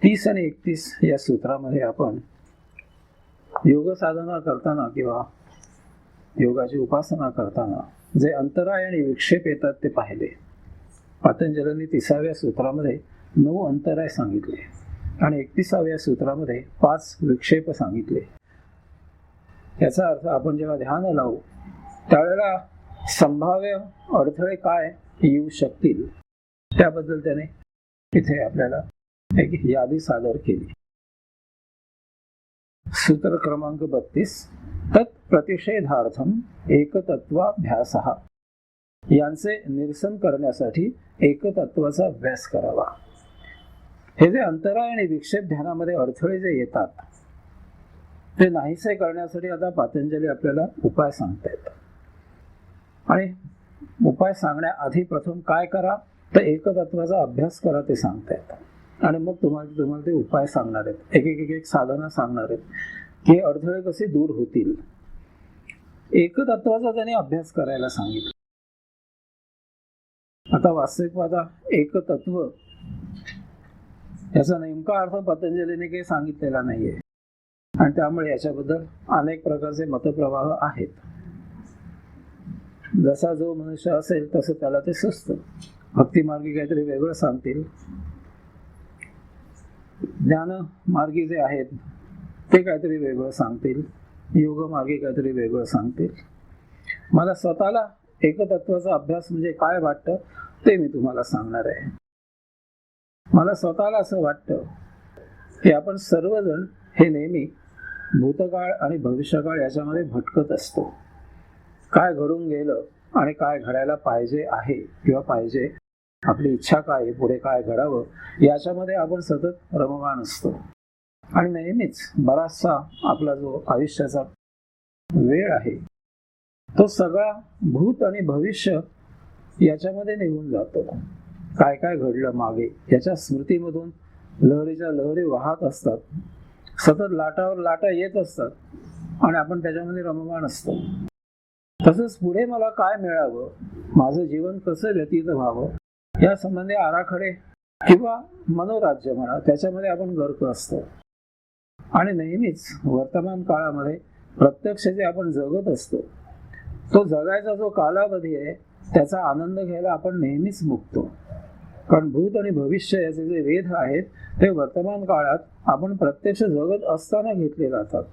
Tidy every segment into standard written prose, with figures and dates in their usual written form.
30 आणि 31 या सूत्रामध्ये आपण योग साधना करताना किंवा योगाची उपासना करताना जे अंतराय आणि विक्षेप येतात ते पाहिले. पतंजलींनी 30व्या सूत्रामध्ये 9 अंतराय सांगितले आणि 31व्या सूत्रामध्ये 5 विक्षेप सांगितले. याचा अर्थ आपण जेव्हा ध्यान लावू त्यावेळेला संभाव्य अडथळे काय येऊ शकतील त्याबद्दल त्याने इथे आपल्याला एक यादी सादर केली. सूत्र क्रमांक 32 तत्प्रतिषेधार्थम एकतत्वाभ्यासः, यांचे निरसन करण्यासाठी एकतत्वाचा अभ्यास करावा. हे जे अंतराय आणि विक्षेप ध्यानामध्ये अडथळे जे येतात ते नाहीसे करण्यासाठी आता पतंजली आपल्याला उपाय सांगतायत. आणि उपाय सांगण्याआधी प्रथम काय करा तर एकतत्वाचा अभ्यास करा ते सांगतायत. आणि मग तुम्हाला ते उपाय सांगणार आहेत, एक साधना सांगणार आहेत की अडथळे कसे दूर होतील. एकतत्वाचा त्याने अभ्यास करायला सांगितलं. आता वास्तविक पाहता एकतत्व याचा नेमका अर्थ पतंजलीने काही सांगितलेला नाहीये आणि त्यामुळे याच्याबद्दल अनेक प्रकारचे मतप्रवाह आहेत. जसा जो मनुष्य असेल तसं त्याला ते सुचतं. भक्ती मार्गी काहीतरी वेगळं सांगतील, ज्ञान मार्गी जे आहेत ते काहीतरी वेगळं सांगतील, योग मार्गी काहीतरी वेगळं सांगतील. मला स्वतःला एकतत्वाचा अभ्यास म्हणजे काय वाटतं ते मी तुम्हाला सांगणार आहे. मला स्वतःला असं वाटतं की आपण सर्वजण हे नेहमी भूतकाळ आणि भविष्यकाळ याच्यामध्ये भटकत असतो. काय घडून गेलं आणि काय घडायला पाहिजे आहे किंवा पाहिजे, आपली इच्छा काय आहे, पुढे काय घडावं याच्यामध्ये आपण सतत रममाण असतो. आणि नेहमीच बराचसा आपला जो आयुष्याचा वेळ आहे तो सगळा भूत आणि भविष्य याच्यामध्ये निघून जातो. काय काय घडलं मागे याच्या स्मृतीमधून लहरीच्या लहरी वाहत असतात, सतत लाटावर लाटा येत असतात आणि आपण त्याच्यामध्ये रममाण असतो. तसंच पुढे मला काय मिळावं, माझं जीवन कसं व्यतीत व्हावं या संबंधी आराखडे किंवा मनोराज्य म्हणा त्याच्यामध्ये आपण गर्क असतो. आणि नेहमीच वर्तमान काळामध्ये प्रत्यक्ष जे आपण जगत असतो तो जगायचा जो कालावधी आहे त्याचा आनंद घ्यायला आपण नेहमीच मुकतो. कारण भूत आणि भविष्य याचे जे वेध आहेत ते वर्तमान काळात आपण प्रत्यक्ष जगत असताना घेतले जातात.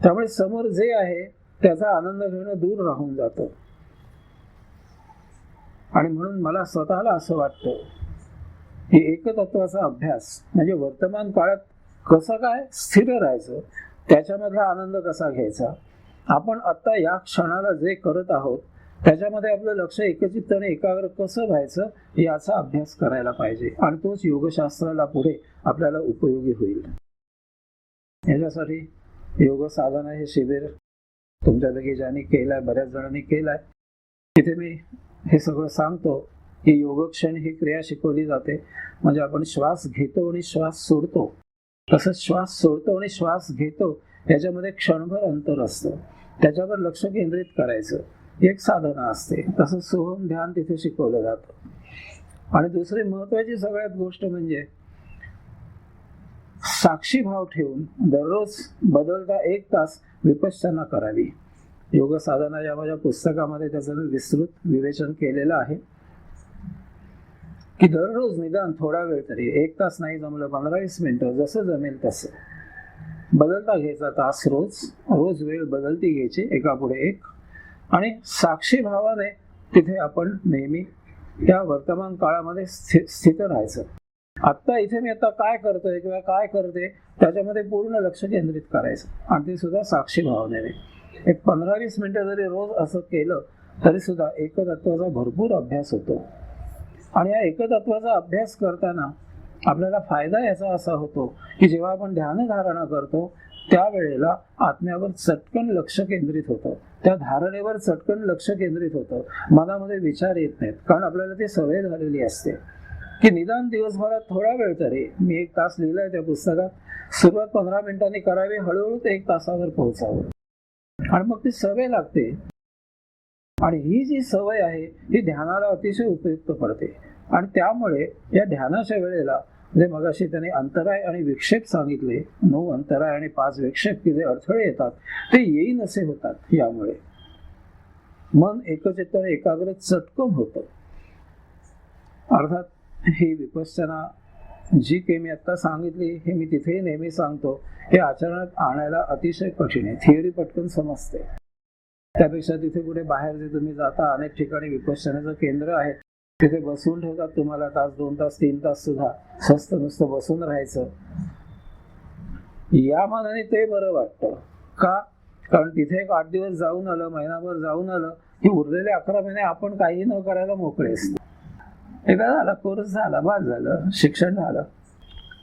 त्यामुळे समोर जे आहे त्याचा आनंद घेणं दूर राहून जातं. आणि म्हणून मला स्वतःला असं वाटतं की एकतत्वाचा अभ्यास म्हणजे वर्तमान काळात कसं काय स्थिर राहायचं, त्याच्यामधला आनंद कसा घ्यायचा, आपण आता या क्षणाला जे करत आहोत त्याच्यामध्ये आपलं लक्ष एकचित्ताने एकाग्र कसं व्हायचं याचा अभ्यास करायला पाहिजे. आणि तोच योगशास्त्राला पुढे आपल्याला उपयोगी होईल. याच्यासाठी योग साधना हे शिबिर तुमच्यापैकी ज्यांनी केलंय, बऱ्याच जणांनी केलंय, तिथे मी हे सगळं सांगतो की योगक्षण ही क्रिया शिकवली जाते. म्हणजे आपण श्वास घेतो आणि श्वास सोडतो, तसंच श्वास सोडतो आणि श्वास घेतो याच्यामध्ये क्षणभर अंतर असतं, त्याच्यावर लक्ष केंद्रित करायचं एक साधना असते. तसंच सोहम ध्यान तिथे शिकवलं जातं. आणि दुसरी महत्वाची सगळ्यात गोष्ट म्हणजे साक्षी भाव ठेवून दररोज बदलता 1 तास विपश्यना करावी. योग साधना या माझ्या पुस्तकामध्ये त्याचं मी विस्तृत विवेचन केलेलं आहे की दररोज निदान थोडा वेळ तरी 1 तास नाही जमलं 15-20 मिनिटं जसं जमेल तसं बदलता घ्यायचा तास रोज वेळ बदलती घ्यायची एकापुढे एक. आणि साक्षी भावाने तिथे आपण नेहमी त्या वर्तमान काळामध्ये स्थित राहायचं. आत्ता इथे मी आता काय करतोय किंवा काय करते त्याच्यामध्ये पूर्ण लक्ष केंद्रित करायचं आणि ते सुद्धा साक्षी भावनेने. एक 15-20 मिनिटं जरी रोज असं केलं तरी सुद्धा एकतत्वाचा भरपूर अभ्यास होतो. आणि या एकतत्वाचा अभ्यास करताना आपल्याला फायदा याचा असा होतो की जेव्हा आपण ध्यानधारणा करतो त्यावेळेला आत्म्यावर चटकन लक्ष केंद्रित होतं, त्या धारणेवर चटकन लक्ष केंद्रित होतं, मनामध्ये विचार येत नाहीत. कारण आपल्याला ती सवय झालेली असते की निदान दिवसभरात थोडा वेळ तरी, मी 1 तास लिहिलाय त्या पुस्तकात, सुरुवात 15 मिनिटांनी करावी, हळूहळू ते 1 तासावर पोहोचावं आणि मग ती सवय लागते. आणि ही जी सवय आहे ही ध्यानाला अतिशय उपयुक्त पडते. आणि त्यामुळे या ध्यानाच्या वेळेला जे मगाशी त्याने अंतराय आणि विक्षेप सांगितले, 9 अंतराय आणि 5 विक्षेप की जे अडथळे येतात ते येईन असे होतात. यामुळे मन एकचित्त आणि एकाग्र चटकन होतं. अर्थात ही विपश्यना जी काही मी आता सांगितली हे मी तिथेही नेहमी सांगतो, हे आचरणात आणायला अतिशय कठीण आहे. थिअरी पटकन समजते, त्यापेक्षा तिथे कुठे बाहेर जे तुम्ही जाता अनेक ठिकाणी विपश्यनाचं केंद्र आहे, तिथे बसून ठेवतात तुम्हाला तास 2 तास 3 तास सुद्धा, स्वस्त नुसतं बसून राहायचं. या मानाने ते बरं वाटतं का? कारण तिथे एक 8 दिवस जाऊन आलं, महिनाभर जाऊन आलं की उरलेले 11 महिने आपण काही न करायला मोकळे असतो. एकदा झाला कोर्स झाला, बाद झालं, शिक्षण झालं.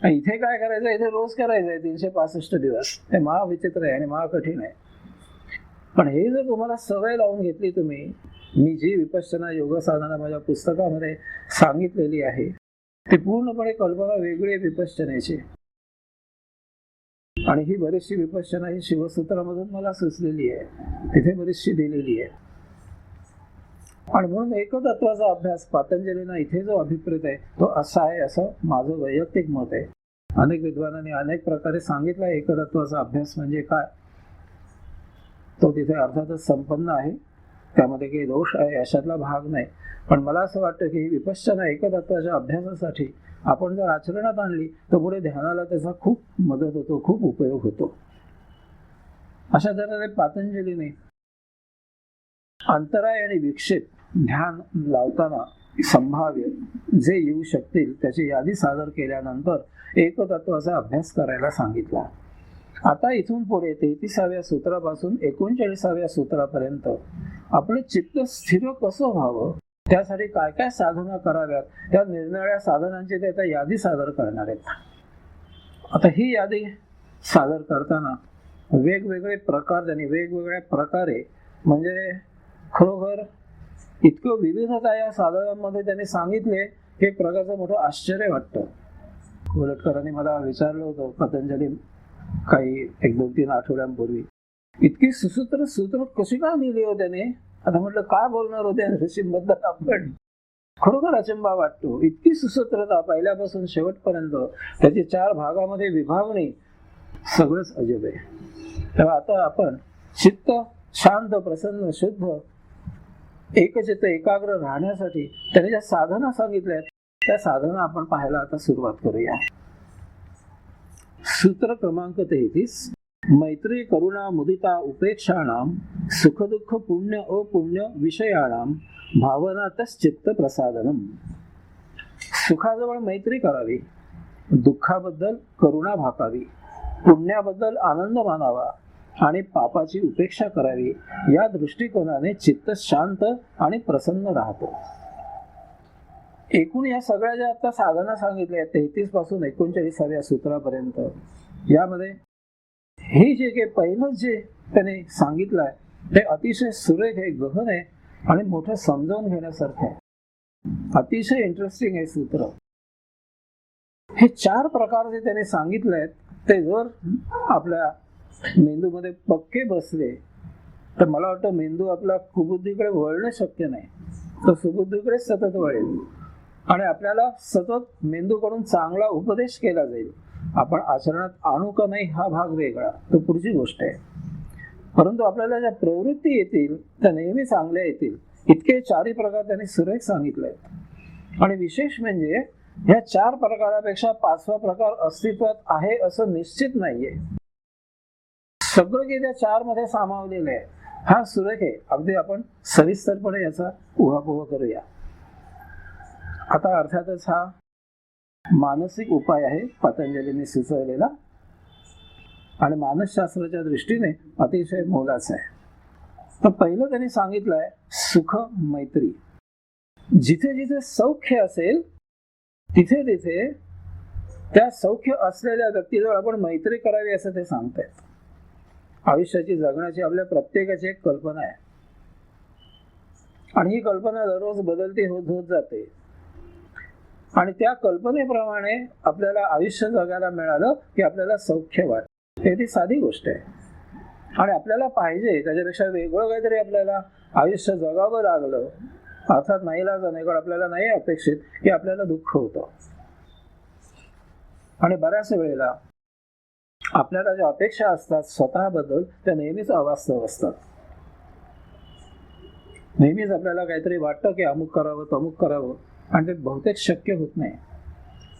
इथे काय करायचं, इथे रोज करायचंय 365 दिवस. हे महाविचित्र आहे आणि महाकठीण आहे. पण हे जर तुम्हाला सवय लावून घेतली तुम्ही, मी जी विपश्यना योग साधना माझ्या पुस्तकामध्ये सांगितलेली आहे ती पूर्णपणे कल्पना वेगळी आहे विपश्यनेची. आणि ही बरीचशी विपश्यना ही शिवसूत्रामधून मला सुचलेली आहे, तिथे बरीचशी दिलेली आहे. आणि म्हणून एकतत्वाचा अभ्यास पातंजलींना इथे जो अभिप्रेत आहे तो असा आहे, असं माझं वैयक्तिक मत आहे. अनेक विद्वानांनी अनेक प्रकारे सांगितलं एकतत्वाचा अभ्यास म्हणजे काय. तो तिथे अर्थातच संपन्न आहे, त्यामध्ये काही दोष आहे अशातला भाग नाही. पण मला असं वाटतं की ही विपश्यना एकतत्वाच्या अभ्यासासाठी आपण जर आचरणात आणली तर पुढे ध्यानाला त्याचा खूप मदत होतो, खूप उपयोग होतो. अशा तऱ्हेने पातंजलीने अंतराय आणि विक्षेप ध्यान लावताना संभाव्य जे येऊ शकतील त्याची यादी सादर केल्यानंतर एकतत्वाचा अभ्यास करायला सांगितला. आता इथून पुढे 33व्या सूत्रापासून 39व्या सूत्रापर्यंत आपले चित्त स्थिर कसं व्हावं, त्यासाठी काय काय साधना कराव्यात, त्या निरनिराळ्या साधनांची ते आता यादी सादर करणार आहेत. आता ही यादी सादर करताना वेगवेगळे प्रकार त्यांनी वेगवेगळ्या प्रकारे, म्हणजे खरोखर इतकं विविधता या साधनांमध्ये त्यांनी सांगितले हे एक प्रकारचं मोठं आश्चर्य वाटतं. कोलटकरांनी मला विचारलं होतं पतंजली काही 1-2-3 आठवड्यांपूर्वी, इतकी सूत्र कशी काय लिहिली हो त्याने. आता म्हटलं काय बोलणार होते ऋषींबद्दल आपण. खरोखर अचंबा वाटतो, इतकी सुसूत्रता पहिल्यापासून शेवटपर्यंत, त्याची 4 भागामध्ये विभागणी, सगळंच अजब आहे. तेव्हा आता आपण चित्त शांत प्रसन्न शुद्ध एकचित्त एकाग्र राहण्यासाठी त्याने ज्या साधना सांगितल्या त्या साधना आपण पाहायला आता सुरुवात करूया. सूत्र क्रमांक 33. मैत्री करुणा मुदिता उपेक्षाणाम सुखदुःख पुण्य अपुण्य विषयाणाम भावनातच चित्त प्रसादनम. सुखाजवळ मैत्री करावी, दुःखाबद्दल करुणा भाकावी, पुण्याबद्दल आनंद मानावा आणि पापाची उपेक्षा करावी. या दृष्टिकोनाने चित्त शांत आणि प्रसन्न राहतो. एकूण या सगळ्या ज्या आता साधना सांगितल्या 33 पासून 39व्या सूत्रापर्यंत, यामध्ये हे जे काही पहिलं जे त्याने सांगितलं आहे ते अतिशय सुरेख आहे, गहन आहे आणि मोठं समजावून घेण्यासारखं आहे. अतिशय इंटरेस्टिंग आहे सूत्र. हे 4 प्रकार जे त्याने सांगितले आहेत ते जर आपल्या मेंदूमध्ये पक्के बसले तर मला वाटतं मेंदू आपला कुबुद्धीकडे वळणं शक्य नाही, तर सुबुद्धीकडे सतत वळेल आणि आपल्याला सतत मेंदूकडून चांगला उपदेश केला जाईल. आपण आचरणात आणू का नाही हा भाग वेगळा, तो पुढची गोष्ट आहे. परंतु आपल्याला ज्या प्रवृत्ती येतील त्या नेहमी चांगल्या येतील. इतके 4 प्रकार त्यांनी सुरेख सांगितले आहेत. आणि विशेष म्हणजे ह्या 4 प्रकारापेक्षा 5वा प्रकार अस्तित्वात आहे असं निश्चित नाहीये. सगळं काही त्या 4 मध्ये सामावलेलं आहे. हा सुरेख आहे. अगदी आपण सविस्तरपणे याचा उहापोह करूया. आता अर्थातच हा मानसिक उपाय आहे पतंजलीने सुचवलेला आणि मानसशास्त्राच्या दृष्टीने अतिशय मोलाचा आहे. तर पहिलं त्यांनी सांगितलंय सुख मैत्री. जिथे जिथे सौख्य असेल तिथे तिथे त्या सौख्य असलेल्या व्यक्तीजवळ आपण मैत्री करावी असं ते सांगतायत. आयुष्याची जगण्याची आपल्या प्रत्येकाची एक कल्पना आहे आणि ही कल्पना दररोज बदलती होत होत जाते आणि त्या कल्पनेप्रमाणे आपल्याला आयुष्य जगायला मिळालं की आपल्याला सौख्य वाटतं. हे ती साधी गोष्ट आहे आणि आपल्याला पाहिजे त्याच्यापेक्षा वेगळं काहीतरी आपल्याला आयुष्य जगावं लागलं, अर्थात नाईलाजाने, कारण आपल्याला नाही अपेक्षित की आपल्याला दुःख होतं. आणि बऱ्याच वेळेला आपल्याला ज्या अपेक्षा असतात स्वतःबद्दल त्या नेहमीच अवास्तव असतात. नेहमीच आपल्याला काहीतरी वाटतं की अमुक करावं तमुक करावं, आणि ते बहुतेक शक्य होत नाही.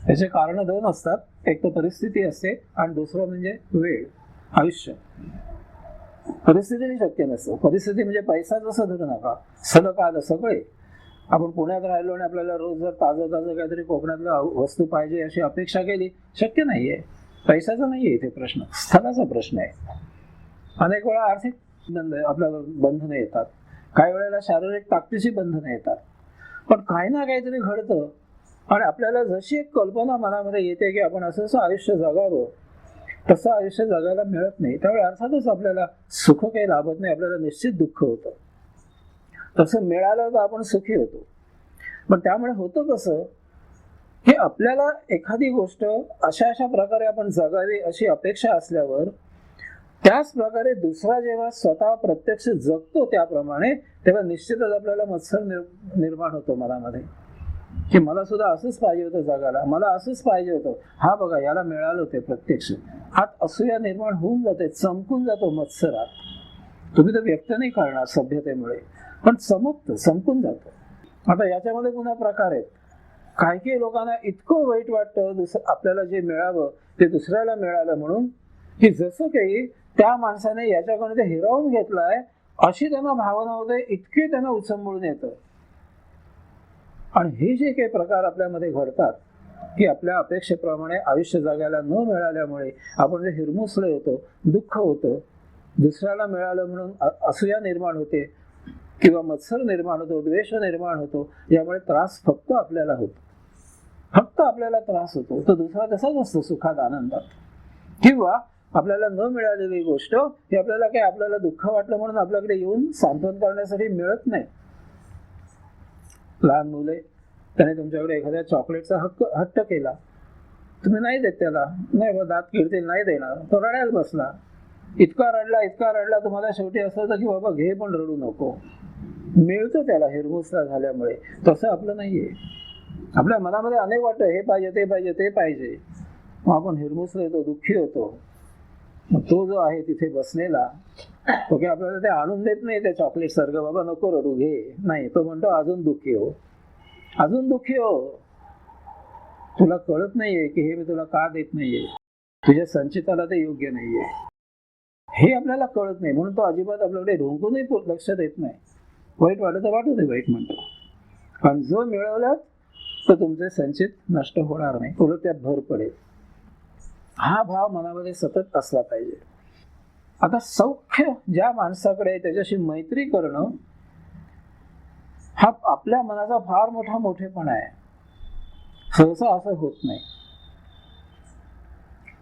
त्याचे कारण दोन असतात, एक तर परिस्थिती असते आणि दुसरं म्हणजे वेळ, आयुष्य. परिस्थितीने शक्य नसतं. परिस्थिती म्हणजे पैसा जसं धरू नका, सलग आलं सगळे. आपण पुण्यात राहिलो आणि आपल्याला रोज जर ताजं ताजं काहीतरी कोकणातलं वस्तू पाहिजे अशी अपेक्षा केली, शक्य नाहीये. पैशाचा नाहीये इथे प्रश्न, स्थलाचा प्रश्न आहे. अनेक वेळा आर्थिक आपल्याला बंधनं येतात, काही वेळेला शारीरिक ताकदीची बंधनं येतात. पण काही ना काहीतरी घडतं आणि आपल्याला जशी एक कल्पना मनामध्ये येते की आपण असं आयुष्य जगावं, तसं आयुष्य जगायला मिळत नाही. त्यामुळे अर्थातच आपल्याला सुख काही लाभत नाही, आपल्याला निश्चित दुःख होतं. तसं मिळालं तर आपण सुखी होतो. पण त्यामुळे होतं कसं की आपल्याला एखादी गोष्ट अशा प्रकारे आपण जगावी अशी अपेक्षा असल्यावर, त्याच प्रकारे दुसरा जेव्हा स्वतः प्रत्यक्ष जगतो त्याप्रमाणे, तेव्हा निश्चितच आपल्याला मत्सर निर्माण होतो मनामध्ये की मला सुद्धा असंच पाहिजे होतं जगाला, मला असंच पाहिजे होतं. हा बघा, याला मिळालं ते प्रत्यक्ष. आत असूया निर्माण होऊन जाते, चमकून जातो मत्सरात. तुम्ही तर व्यक्त नाही करणार सभ्यतेमुळे, पण संपून जातं. आता याच्यामध्ये पुन्हा प्रकार आहेत. काही लोकांना इतकं वाईट वाटतं आपल्याला जे मिळावं ते दुसऱ्याला मिळालं म्हणून, की जसं काही त्या माणसाने याच्याकडून ते हिरावून घेतलंय अशी त्यांना भावना होते, इतके त्यांना उचंबळून येतं. आणि हे जे काही प्रकार आपल्यामध्ये घडतात की आपल्या अपेक्षेप्रमाणे आयुष्य जगायला न मिळाल्यामुळे आपण जे हिरमुसले होतो, दुःख होतं, दुसऱ्याला मिळालं म्हणून असूया निर्माण होते किंवा मत्सर निर्माण होतो, द्वेष निर्माण होतो. यामुळे त्रास फक्त आपल्याला होतो, फक्त आपल्याला त्रास होतो. तो दुसरा तसाच असतो सुखात आनंदात. किंवा आपल्याला न मिळालेली गोष्ट ही आपल्याला दुःख वाटलं म्हणून आपल्याकडे येऊन सांत्वन करण्यासाठी मिळत नाही. लहान मुले, त्याने तुमच्याकडे एखाद्या चॉकलेटचा हट्ट केला, तुम्ही नाही देत त्याला, नाही दात किडतील, नाही देणार, तो रडायला बसला. इतका रडला तुम्हाला शेवटी असं होतं की बाबा घे पण रडू नको. मिळतं त्याला हिरमुसला झाल्यामुळे. तसं आपलं नाहीये. आपल्या मनामध्ये अनेक वाटतं हे पाहिजे ते पाहिजे ते पाहिजे, मग आपण हिरमुसला येतो, दुःखी होतो. मग तो जो आहे तिथे बसलेला तो की आपल्याला ते आणून देत नाही त्या चॉकलेट सारखं, बाबा नको रडू घे, नाही, तो म्हणतो अजून दुःखी हो, अजून दुःखी हो. तुला कळत नाहीये की हे मी तुला का देत नाहीये, तुझ्या संचिताला ते योग्य नाहीये, हे आपल्याला कळत नाही. म्हणून तो अजिबात आपल्याकडे ढोंकूनही लक्ष देत नाही. वाईट वाटत वाटू दे वाईट म्हणतो. कारण जो मिळवलं तर तुमचे संचित नष्ट होणार नाही, उलट त्यात भर पडेल. हा भाव मनामध्ये सतत असला पाहिजे. आता सौख्य ज्या माणसाकडे त्याच्याशी मैत्री करणं हा आपल्या मनाचा फार मोठा मोठेपणा आहे. सहसा असं होत नाही.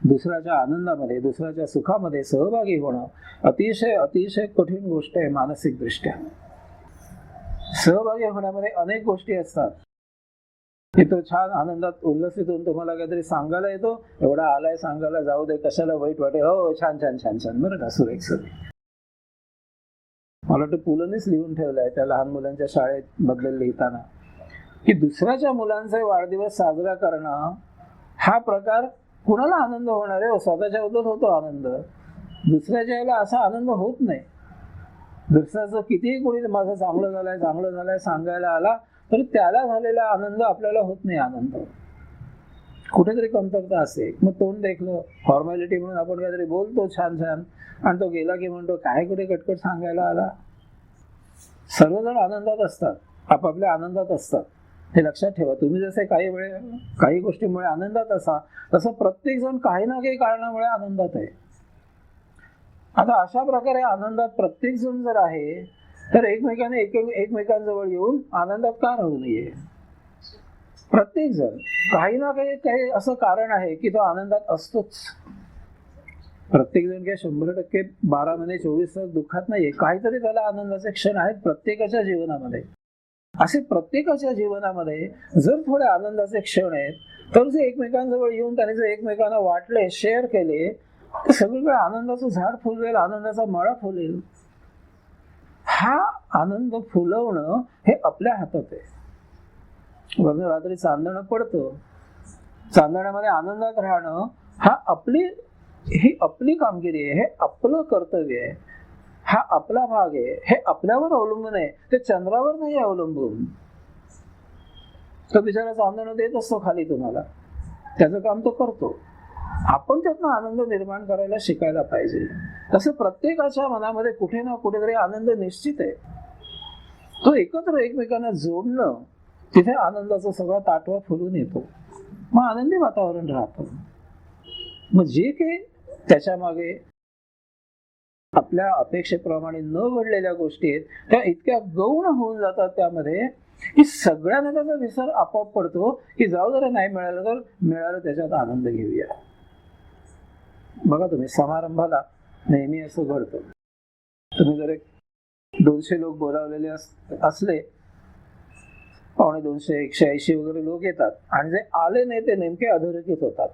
दुसऱ्याच्या आनंदामध्ये, दुसऱ्याच्या सुखामध्ये सहभागी होणं अतिशय अतिशय कठीण गोष्ट आहे मानसिक दृष्ट्या. सहभागी होण्यामध्ये अनेक गोष्टी असतात की तो छान आनंदात उल्लसित होऊन तुम्हाला काहीतरी सांगायला येतो, एवढा आलाय सांगायला, जाऊ दे कशाला वाईट वाटेल, हो छान छान छान छान, बरं का, सुरेख सुरेख. मला वाटतं पुलंनीच लिहून ठेवलंय त्या लहान मुलांच्या शाळेत बद्दल लिहिताना की दुसऱ्याच्या मुलांचे वाढदिवस साजरा करणं हा प्रकार कुणाला आनंद होणार आहे? स्वतःच्या बद्दल होतो आनंद, दुसऱ्याच्या याला असा आनंद होत नाही. दुसऱ्याचं कितीही कोणी माझं चांगलं झालंय सांगायला आला तरी त्याला झालेला आनंद आपल्याला होत नाही. आनंद कुठेतरी कमतरता असते. मग तोंड देखलं फॉर्मॅलिटी म्हणून आपण काहीतरी बोलतो छान छान, आणि तो गेला की म्हणतो काय कुठे कटकट सांगायला आला. सर्वजण आनंदात असतात, आपापल्या आनंदात असतात, हे लक्षात ठेवा. तुम्ही जसे काही गोष्टीमुळे आनंदात असा, तसं प्रत्येक जण काही ना काही कारणामुळे आनंदात आहे. आता अशा प्रकारे आनंदात प्रत्येक जण जर आहे तर एकमेकांजवळ येऊन आनंदात का राहू नये? प्रत्येक जण काही ना काही असं कारण आहे की तो आनंदात असतोच. प्रत्येक जण काय 100% 12 महिने 24 तास दुःखात नाहीये. काहीतरी त्याला आनंदाचे क्षण आहेत प्रत्येकाच्या जीवनामध्ये. असे प्रत्येकाच्या जीवनामध्ये जर थोडे आनंदाचे क्षण आहेत तर जे एकमेकांजवळ येऊन त्याने जर एकमेकांना वाटले, शेअर केले, तर सगळीकडे आनंदाचं झाड फुलवेल, आनंदाचा मळा फुलेल. हा आनंद फुलवणं हे आपल्या हातात आहे. रात्री चांदणं पडतं, चांदण्यामध्ये आनंदात राहणं हा ही आपली कामगिरी आहे, हे आपलं कर्तव्य आहे, हा आपला भाग आहे, हे आपल्यावर अवलंबून आहे, ते चंद्रावर नाही अवलंबून. तो बिचारा चांदणं देत असतो खाली तुम्हाला, त्याचं काम तो करतो. आपण त्यातनं आनंद निर्माण करायला शिकायला पाहिजे. तसं प्रत्येकाच्या मनामध्ये कुठे ना कुठेतरी आनंद निश्चित आहे. तो एकत्र एकमेकांना जोडणं, तिथे आनंदाचा सगळा ताटवा फुलून येतो, मग आनंदी वातावरण राहतं. मग जे काही त्याच्या मागे आपल्या अपेक्षेप्रमाणे न घडलेल्या गोष्टी आहेत त्या इतक्या गौण होऊन जातात त्यामध्ये की सगळ्यांना त्याचा विसर आपोआप पडतो की जाऊ जरा नाही मिळालं तर मिळालं त्याच्यात आनंद घेऊया. बघा तुम्ही समारंभाला नेहमी असं घडतं, तुम्ही जर 200 लोक बोलावलेले असले, 250, 180 वगैरे लोक येतात आणि जे आले नाही ते नेमके अधोरेखित होतात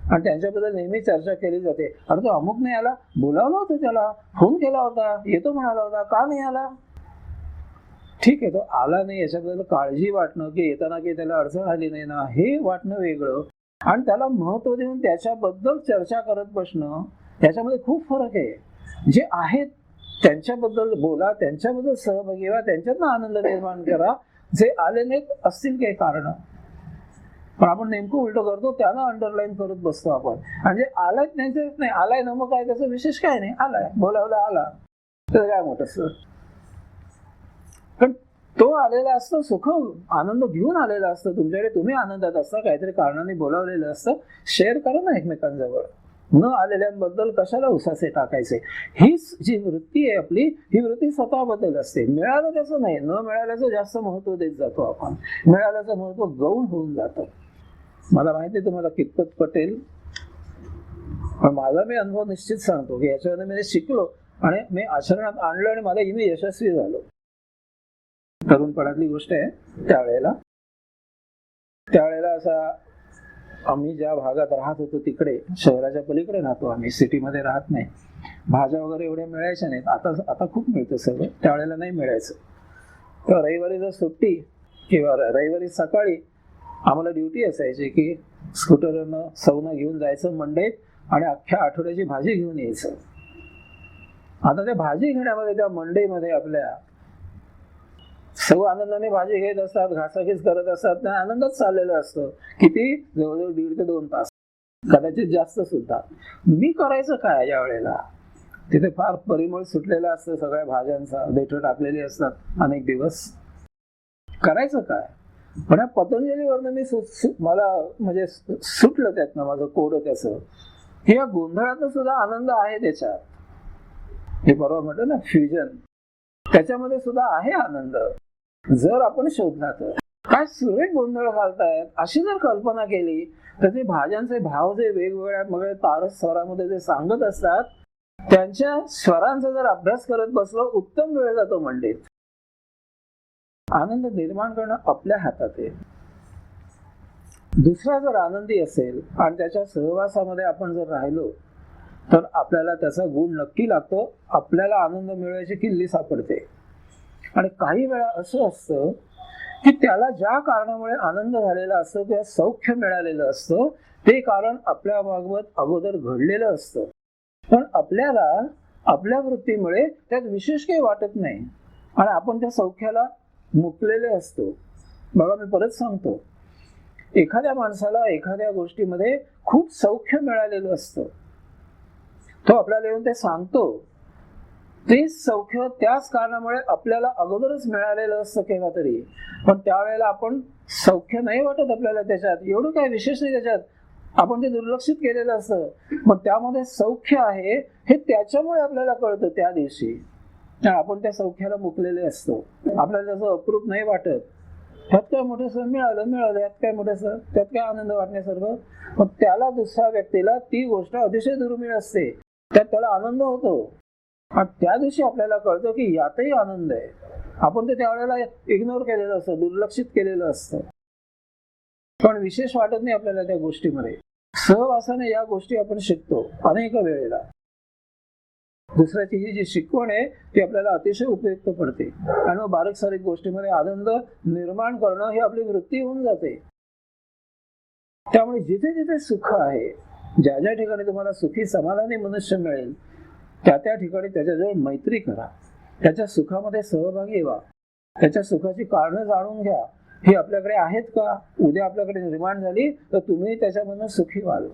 आणि त्यांच्याबद्दल नेहमी चर्चा केली जाते. अरे तो अमुक नाही आला, बोलावलं होतं त्याला, फोन केला होता, येतो म्हणाला होता, का नाही आला? ठीक आहे, तो आला नाही याच्याबद्दल काळजी वाटणं की येताना की त्याला अडचण आली नाही ना हे वाटणं वेगळं, आणि त्याला महत्व देऊन त्याच्याबद्दल चर्चा करत बसणं याच्यामध्ये खूप फरक आहे. जे आहेत त्यांच्याबद्दल बोला, त्यांच्याबद्दल सहभागी व्हा, त्यांच्यातनं आनंद निर्माण करा. जे आले नाहीत असतील काही कारण, पण आपण नेमकं उलट करतो, त्यांना अंडरलाईन करत बसतो आपण. आणि जे आलाच नाही आलाय ना मग काय त्याचं विशेष काय नाही, आलाय बोलावला आला तर काय मोठं सर. पण तो आलेला असतो, सुख आनंद घेऊन आलेला असतो तुमच्याकडे, तुम्ही आनंदात असता, काहीतरी कारणाने बोलावलेलं असतं. शेअर करा ना एकमेकांजवळ. न आलेल्यांबद्दल कशाला उसासे टाकायचे. हीच जी वृत्ती आहे आपली, ही वृत्ती स्वतःबद्दल असते. मिळालं त्याचं नाही, न मिळाल्याचं जास्त महत्व देत जातो आपण, मिळाल्याचं महत्व गौण होऊन जातं. मला माहिती तुम्हाला कितपत पटेल, पण माझा मी अनुभव निश्चित सांगतो की याच्यामध्ये मी शिकलो आणि मी आचरणात आणलं आणि मला मी यशस्वी झालो. तरुणपणातली गोष्ट आहे. त्यावेळेला असा आम्ही ज्या भागात राहत होतो तिकडे, शहराच्या पलीकडे राहतो आम्ही, सिटीमध्ये राहत नाही. भाज्या वगैरे एवढ्या मिळायच्या नाहीत, आता खूप मिळतं सगळं, त्यावेळेला नाही मिळायचं. तर रविवारी जर सुट्टी किंवा रविवारी सकाळी आम्हाला ड्युटी असायची की स्कूटरनं सौनं घेऊन जायचं मंडईत आणि अख्ख्या आठवड्याची भाजी घेऊन यायचं. आता त्या भाजी घेण्यामध्ये त्या मंडईमध्ये आपल्या सौ आनंदाने भाजी घेत असतात, घासाघीस करत असतात, त्या आनंदात चाललेलं असतं. किती? जवळजवळ 1.5 ते 2 तास, कदाचित जास्त सुद्धा. मी करायचं काय या वेळेला? तिथे फार परिमळ सुटलेलं असतं सगळ्या भाज्यांचा, देठं टाकलेली असतात अनेक दिवस. करायचं काय? पण या पतंजलीवरनं मला म्हणजे सुटलं त्यातनं माझं कोडं त्याचं, की या गोंधळात सुद्धा आनंद आहे त्याच्यात. हे परवा म्हटलं ना फ्युजन, त्याच्यामध्ये सुद्धा आहे आनंद जर आपण शोधला तर. काय सुरेख गोंधळ घालतायत अशी जर कल्पना केली तर ते भाज्यांचे भाव जे वेगवेगळ्या तारस स्वरामध्ये जे सांगत असतात त्यांच्या स्वरांचा जर अभ्यास करत बसलो, उत्तम वेळ जातो मंडईत. आनंद निर्माण करणं आपल्या हातात आहे. दुसरा जर आनंदी असेल आणि त्याच्या सहवासामध्ये आपण जर राहिलो तर आपल्याला त्याचा गुण नक्की लागतो, आपल्याला आनंद मिळवायची किल्ली सापडते. आणि काही वेळा असं असतं की त्याला ज्या कारणामुळे आनंद झालेला असतो किंवा सौख्य मिळालेलं असतं ते कारण आपल्या बाबत अगोदर घडलेलं असतं, पण आपल्याला आपल्या वृत्तीमुळे त्यात विशेष काही वाटत नाही आणि आपण त्या सौख्याला मुकलेले असतो. बघा मी परत सांगतो, एखाद्या माणसाला एखाद्या गोष्टीमध्ये खूप सौख्य मिळालेलं असतं, तो आपल्याला येऊन ते सांगतो, तेच सौख्य त्याच कारणामुळे आपल्याला अगोदरच मिळालेलं असतं केव्हा तरी, पण त्यावेळेला आपण सौख्य नाही वाटत आपल्याला, त्याच्यात एवढं काही विशेष नाही, त्याच्यात आपण ते दुर्लक्षित केलेलं असतं. मग त्यामध्ये सौख्य आहे हे त्याच्यामुळे आपल्याला कळतं त्या दिवशी, आपण त्या सौख्याला मुकलेले असतो, आपल्याला त्याचं अप्रूप नाही वाटत. ह्यात काय मोठं मिळालं यात काय मोठं, त्यात काय आनंद वाटण्यासारखं. मग त्याला दुसऱ्या व्यक्तीला ती गोष्ट अतिशय दुर्मिळ असते, त्यात त्याला आनंद होतो आणि त्या दिवशी आपल्याला कळतं की यातही आनंद आहे. आपण ते त्यावेळेला इग्नोर केलेलं असतं, दुर्लक्षित केलेलं असतं, पण विशेष वाटत नाही आपल्याला त्या गोष्टीमध्ये. सहवासाने या गोष्टी आपण शिकतो अनेक वेळेला. दुसऱ्याची ही जी शिकवण आहे ती आपल्याला अतिशय उपयुक्त पडते आणि मग बारीक सारीक गोष्टीमध्ये आनंद निर्माण करणं ही आपली वृत्ती होऊन जाते. त्यामुळे जिथे जिथे सुख आहे, ज्या ज्या ठिकाणी तुम्हाला सुखी समाधानी मनुष्य मिळेल, त्या त्या ठिकाणी त्याच्याजवळ मैत्री करा, त्याच्या सुखामध्ये सहभागी व्हा, त्याच्या सुखाची कारणं जाणून घ्या. ही आपल्याकडे आहेत का? उद्या आपल्याकडे निर्माण झाली तर तुम्ही त्याच्यामधून सुखी व्हाल.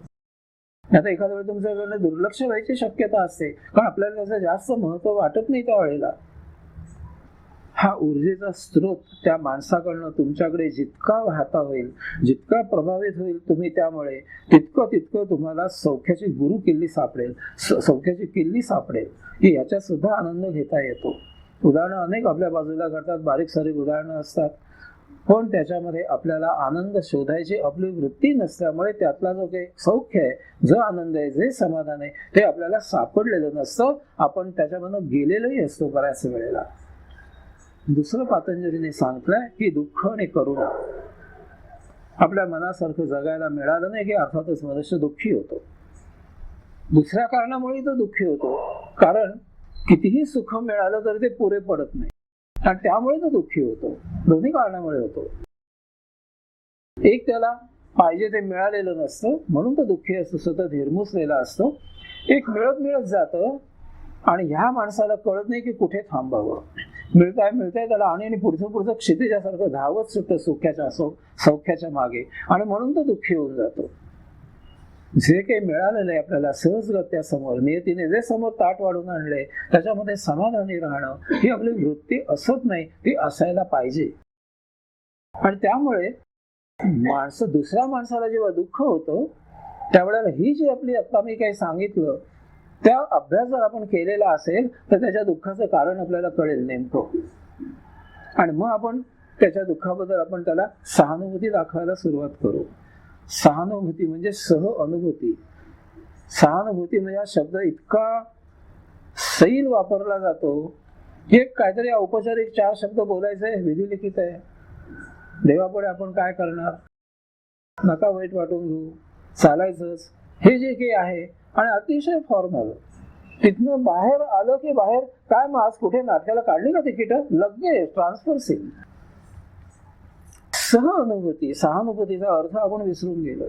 आता एखाद्या वेळी तुमच्याकडे दुर्लक्ष व्हायची शक्यता असते, कारण आपल्याला त्याचं जास्त महत्व वाटत नाही त्या वेळेला. हा ऊर्जेचा स्रोत त्या माणसाकडनं तुमच्याकडे जितका वाहता होईल, जितका प्रभावित होईल तुम्ही त्यामुळे, तितकं तितकं तुम्हाला सौख्याची गुरु किल्ली सापडेल, सौख्याची किल्ली सापडेल की याच्यात सुद्धा आनंद घेता येतो. उदाहरणं अनेक आपल्या बाजूला घडतात, बारीक सारीक उदाहरणं असतात, पण त्याच्यामध्ये आपल्याला आनंद शोधायची आपली वृत्ती नसल्यामुळे त्यातला जो काही सौख्य आहे, जो आनंद आहे, जे समाधान आहे, ते आपल्याला सापडलेलं नसतं. आपण त्याच्यामधून गेलेलोही असतो बऱ्याच वेळेला. दुसरं पतंजलीने सांगितलंय की दुःख आणि करुणा आपल्या मनासारखं जगायला मिळालं नाही की अर्थातच मनुष्य दुःखी होतो. दुसऱ्या कारणामुळे तो दुःखी होतो, कारण कितीही सुख मिळालं तर ते पुरे पडत नाही आणि त्यामुळे तो दुःखी होतो. दोन्ही कारणामुळे होतो. एक, त्याला पाहिजे ते मिळालेलं नसतं म्हणून तो दुःखी असतो, सतत हिरमुसलेला असतो. एक, मिळत मिळत जातं आणि ह्या माणसाला कळत नाही की कुठे थांबावं. मिळताय त्याला आणि पुढचं क्षितिजासारखं धावत सुटतं सुख्याच्या सौख्याच्या मागे, आणि म्हणून तो दुःखी होऊन जातो. जे काही मिळालेलं आहे आपल्याला सहजगत्या समोर, नियतीने जे समोर ताट वाढून आणले, त्याच्यामध्ये समाधानी राहणं ही आपली वृत्ती असत नाही, ती असायला पाहिजे. आणि त्यामुळे माणसं, दुसऱ्या माणसाला जेव्हा दुःख होतं त्यावेळेला ही जी आपली आता मी काही सांगितलं त्या अभ्यास जर आपण केलेला असेल तर त्याच्या दुःखाचं कारण आपल्याला कळेल नेमकं, आणि मग आपण त्याच्या दुःखाबद्दल आपण त्याला सहानुभूती दाखवायला सुरुवात करू. सहानुभूती म्हणजे सह अनुभूती. सहानुभूती म्हणजे हा शब्द इतका सैल वापरला जातो की एक काहीतरी औपचारिक 4 शब्द बोलायचे, विधिलिखित आहे. देवापुढे आपण काय करणार, नका वाईट वाटून घेऊ, चालायचंच, हे जे काही आहे, आणि अतिशय फॉर्मल. तिथनं बाहेर आलं की बाहेर काय, मग आज कुठे नाटकाला काढली का तिकीट, लगेच ट्रान्सफर सीन. सह अनुभूती, सहानुभूतीचा अर्थ आपण विसरून गेलो.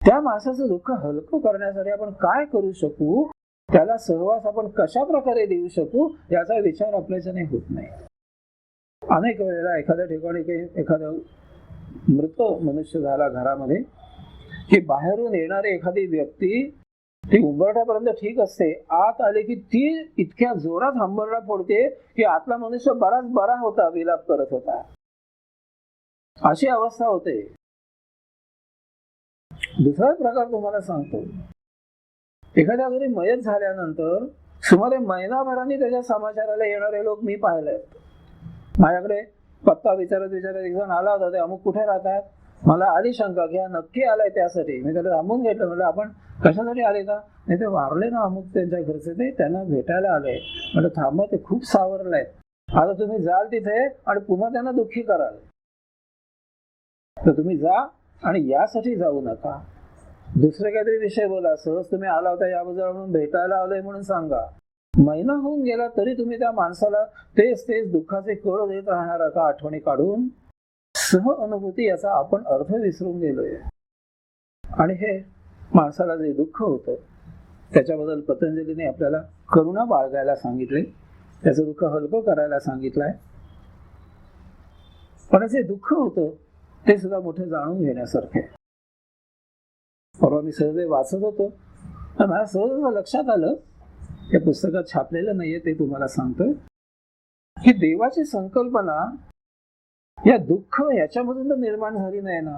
त्या माणसाचं दुःख हलकं करण्यासाठी आपण काय करू शकू, त्याला सहवास आपण कशा प्रकारे देऊ शकू, याचा विचार आपल्याच्याने होत नाही. अनेक वेळेला एखाद्या ठिकाणी एखादा मृत मनुष्य झाला घरामध्ये की बाहेरून येणारी एखादी व्यक्ती ती उंबरठ्यापर्यंत ठीक असते, आत आले की ती इतक्या जोरात हंबरडा फोडते की आतला मनुष्य बराच बरा होता, विलाप करत होता, अशी अवस्था होते. दुसरा प्रकार तुम्हाला सांगतो, एखाद्या घरी मयत झाल्यानंतर सुमारे महिनाभराने त्याच्या समाचाराला येणारे लोक मी पाहिले. माझ्याकडे पत्ता विचारत एक जण आला होता, ते अमुक कुठे राहतात, मला आली शंका की हा नक्की आलाय त्यासाठी. मी त्याला थांबून घेतलं, म्हटलं आपण कशासाठी आले का, नाही ते वारले ना अमुक त्यांच्या घरचे, ते त्यांना भेटायला आले. म्हटलं थांबा, ते खूप सावरलाय, आता तुम्ही जाल तिथे आणि पुन्हा त्यांना दुःखी कराल, तर तुम्ही जा आणि यासाठी जाऊ नका, दुसरे काहीतरी विषय बोला, सहज तुम्ही आला होता याबद्दल म्हणून भेटायला आलोय म्हणून सांगा. महिना होऊन गेला तरी तुम्ही त्या माणसाला तेच दुःखाचे कळ देत राहणार का, आठवणी काढून. सह अनुभूती याचा आपण अर्थ विसरून गेलोय. आणि हे माणसाला जे दुःख होतं त्याच्याबद्दल पतंजलीने आपल्याला करुणा बाळगायला सांगितले, त्याचं दुःख हलकं करायला सांगितलंय. पण जे दुःख होतं ते सुद्धा मोठे जाणून घेण्यासारखे. परवा मी सहज वाचत होतो, मला सहज लक्षात आलं, या पुस्तकात छापलेलं नाहीये ते तुम्हाला सांगतोय, की देवाची संकल्पना या दुःख याच्यामधून तर निर्माण झाली नाही ना.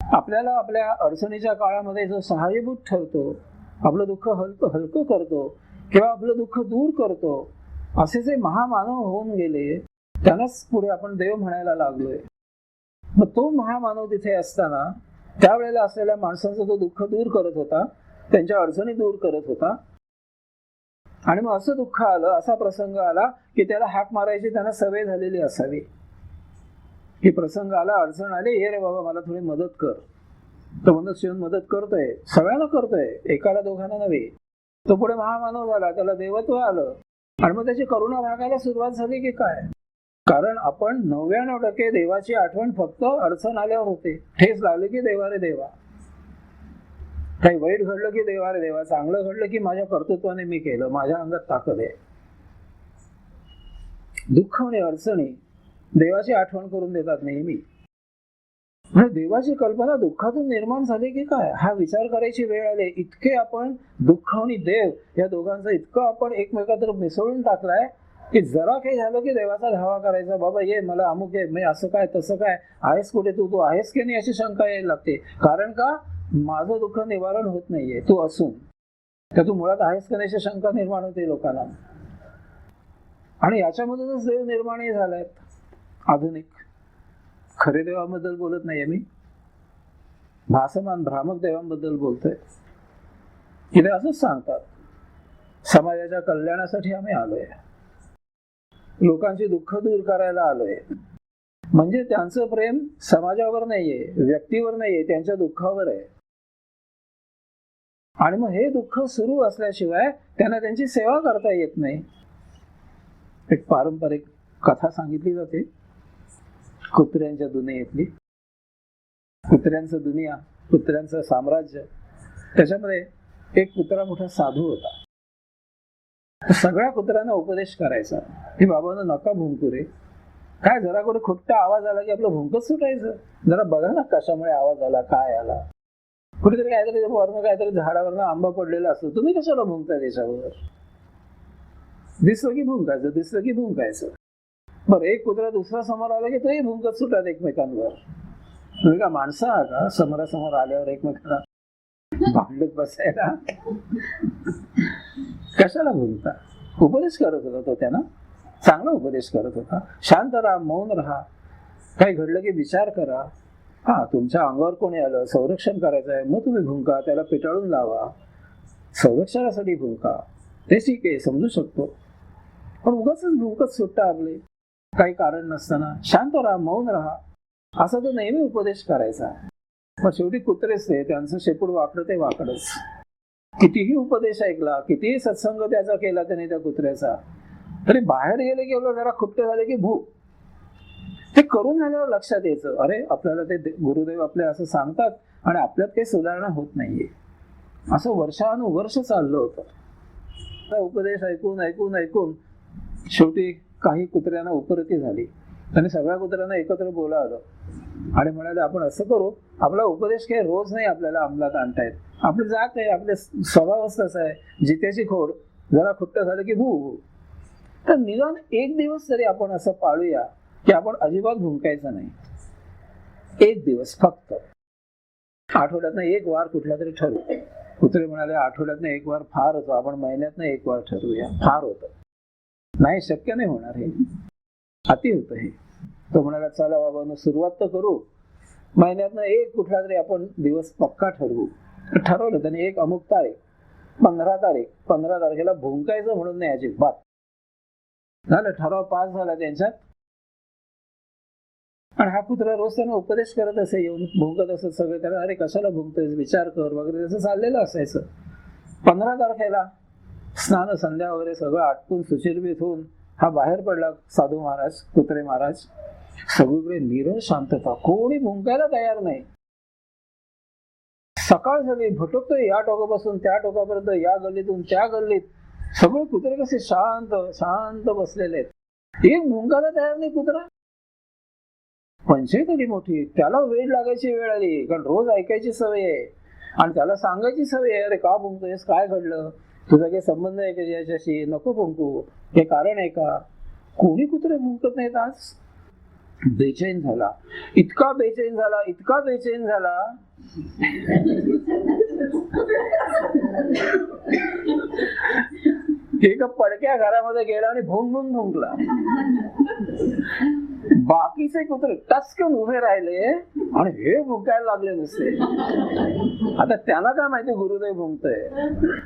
आपल्याला आपल्या अडचणीच्या काळामध्ये जो सहाय्यभूत ठरतो, आपलं दुःख हलकं करतो किंवा आपलं दुःख दूर करतो, असे जे महामानव होऊन गेले त्यांनाच पुढे आपण देव म्हणायला लागलोय. मग तो महामानव तिथे असताना त्यावेळेला असलेल्या माणसांचं तो दुःख दूर करत होता, त्यांच्या अडचणी दूर करत होता. आणि मग असं दुःख आलं, असा प्रसंग आला की त्याला हाक मारायची त्यांना सवय झालेली असावी, की प्रसंग आला, अडचण आली, ये रे बाबा मला थोडी मदत कर. तो मनुष्य मदत करतोय, सगळ्यांना करतोय, एकाला दोघांना नव्हे. तो पुढे महामानव झाला, त्याला देवत्व आलं आणि मग त्याची करुणा भागायला सुरुवात झाली की काय. कारण आपण 99% देवाची आठवण फक्त अडचण आल्यावर होते. ठेस लागली की देवा रे देवा, काही वाईट घडलं की देवा रे देवा, चांगलं घडलं की माझ्या कर्तृत्वाने मी केलं, माझ्या अंगात ताकद आहे. दुःख आणि अडचणी देवाची आठवण करून देतात नेहमी. म्हणजे देवाची कल्पना दुःखातून निर्माण झाली की काय, हा विचार करायची वेळ आली. इतके आपण दुःख आणि देव या दोघांचं इतकं आपण एकमेकात मिसळून टाकलाय की जरा काही झालं की देवाचा धावा करायचा. बाबा ये, मला अमुक आहे, मी असं काय तसं काय, आहेस कुठे तू आहेस की नाही अशी शंका यायला लागते. कारण का, माझं दुःख निवारण होत नाहीये तू असून, तर तू मुळात आहेस का नाही अशी शंका निर्माण होते लोकांना. आणि याच्यामधूनच देव निर्माणही झालाय. आधुनिक खरे देवाबद्दल बोलत नाहीये मी, भासमान भ्रामक देवांबद्दल बोलतोय. इथे असंच सांगतात, समाजाच्या कल्याणासाठी आम्ही आलोय, लोकांची दुःख दूर करायला आलोय. म्हणजे त्यांचं प्रेम समाजावर नाहीये, व्यक्तीवर नाहीये, त्यांच्या दुःखावर आहे. आणि मग हे दुःख सुरू असल्याशिवाय त्यांना त्यांची सेवा करता येत नाही. एक पारंपरिक कथा सांगितली जाते कुत्र्यांच्या दुनियेतली. कुत्र्यांचं दुनिया, कुत्र्यांचं साम्राज्य. त्याच्यामध्ये एक कुत्रा मोठा साधू होता. सगळ्या कुत्र्यांना उपदेश करायचा की बाबांनो नका भुंकू रे, काय जरा कुठे खुट्टा आवाज आला की आपलं भुंकच सुटायचं. जरा बघा ना कशामुळे आवाज आला, काय आला. कुठेतरी काहीतरी वरनं काहीतरी झाडावरनं आंबा पडलेला असतो, तुम्ही कशाला भुंकताय त्याच्यावर. दिसलं की भुंकायचं, दिसलं की भुंकायचं. बरं, एक कुत्रा दुसरा समोर आला की तोही भुंकत सुटतात एकमेकांवर. तुम्ही का माणसं आहात का समोरासमोर आल्यावर एकमेकांना भांडत बसायला? कशाला भुंकता. उपदेश करत होता तो त्यांना, चांगला उपदेश करत होता. शांत राहा, मौन राहा, काही घडलं की विचार करा. हा, तुमच्या अंगावर कोणी आलं, संरक्षण करायचं आहे, मग तुम्ही भुंका, त्याला पिटाळून लावा, संरक्षणासाठी भुंका, ते ठीक आहे, समजू शकतो. पण उगाच भुंकत सुटता आपले काही कारण नसताना. शांत राहा, मौन राहा, असा तो नेहमी उपदेश करायचा. मग शेवटी कुत्रेच ते, त्यांचं शेपूट वाकडं ते वाकडच. कितीही उपदेश ऐकला, कितीही सत्संग त्याचा केला त्याने त्या कुत्र्याचा, तरी बाहेर गेले की जरा खुट्टे झाले की भूक. ते करून झाल्यावर लक्षात यायचं, अरे आपल्याला ते गुरुदेव आपले असं सांगतात आणि आपल्यात काही सुधारणा होत नाहीये. असं वर्षानुवर्ष चाललं होतं. उपदेश ऐकून ऐकून ऐकून शेवटी काही कुत्र्यांना उपरती झाली. त्यांनी सगळ्या कुत्र्यांना एकत्र बोलावलं आणि म्हणाले, आपण असं करू, आपला उपदेश काही रोज नाही आपल्याला अंमलात आणता येत. आपली जात आहे, आपले स्वभावच तसा आहे, जित्याची खोड, जरा खुट्ट झालं की भू. तर निदान एक दिवस तरी आपण असं पाळूया की आपण अजिबात भुंकायचं नाही. एक दिवस फक्त, आठवड्यातनं एक वार कुठला तरी ठरवू. कुत्रे म्हणाले, आठवड्यातनं एक वार फार होतो, आपण महिन्यातनं एक वार ठरवूया. फार होतं, नाही, शक्य नाही होणार, हे अति होतं हे. तो म्हणाला, चला बाबा सुरुवात तर करू, महिन्यातनं एक कुठला तरी आपण दिवस पक्का ठरवू. ठरवलं त्याने, एक अमुक तारीख, 15 तारखेला भुंकायचं म्हणून नाही अजिबात. झालं, ठराव पास झाला त्यांच्यात. आणि हा कुत्रा रोज त्यांना उपदेश करत असे, येऊन भुंकत असत सगळे. त्याला, अरे कशाला भुंकतोय, विचार कर वगैरे, तसं चाललेलं असायचं. 15 तारखेला स्नान संध्या वगैरे सगळं आटपून सुचिर्भित होऊन हा बाहेर पडला, साधू महाराज, कुत्रे महाराज. सगळीकडे नीरस शांतता, कोणी भुंकायला तयार नाही. सकाळ झाली, भटकतोय या टोकापासून त्या टोकापर्यंत, या गल्लीतून त्या गल्लीत. सगळे कुत्रे कसे शांत शांत बसलेले आहेत, एक भुंकायला तयार नाही कुत्रा. पंचायत आली मोठी, त्याला वेळ लागायची वेळ आली, कारण रोज ऐकायची सवय आहे आणि त्याला सांगायची सवय आहे, अरे का भुंकतोयस, काय घडलं, तुझा काही संबंध आहे का याच्याशी, नको भुंकू, हे कारण आहे का. कोणी कुत्रे भुंकत नाहीत आज. बेचैन झाला, इतका बेचैन झाला, इतका बेचैन झाला एका पडक्या घरामध्ये गेला आणि भुंक भुंक भुंकला. बाकीचे कुत्रे टचकन उभे राहिले आणि हे भुंकायला लागले नुसते. आता त्यांना काय माहिती गुरुदेव भुंकतोय.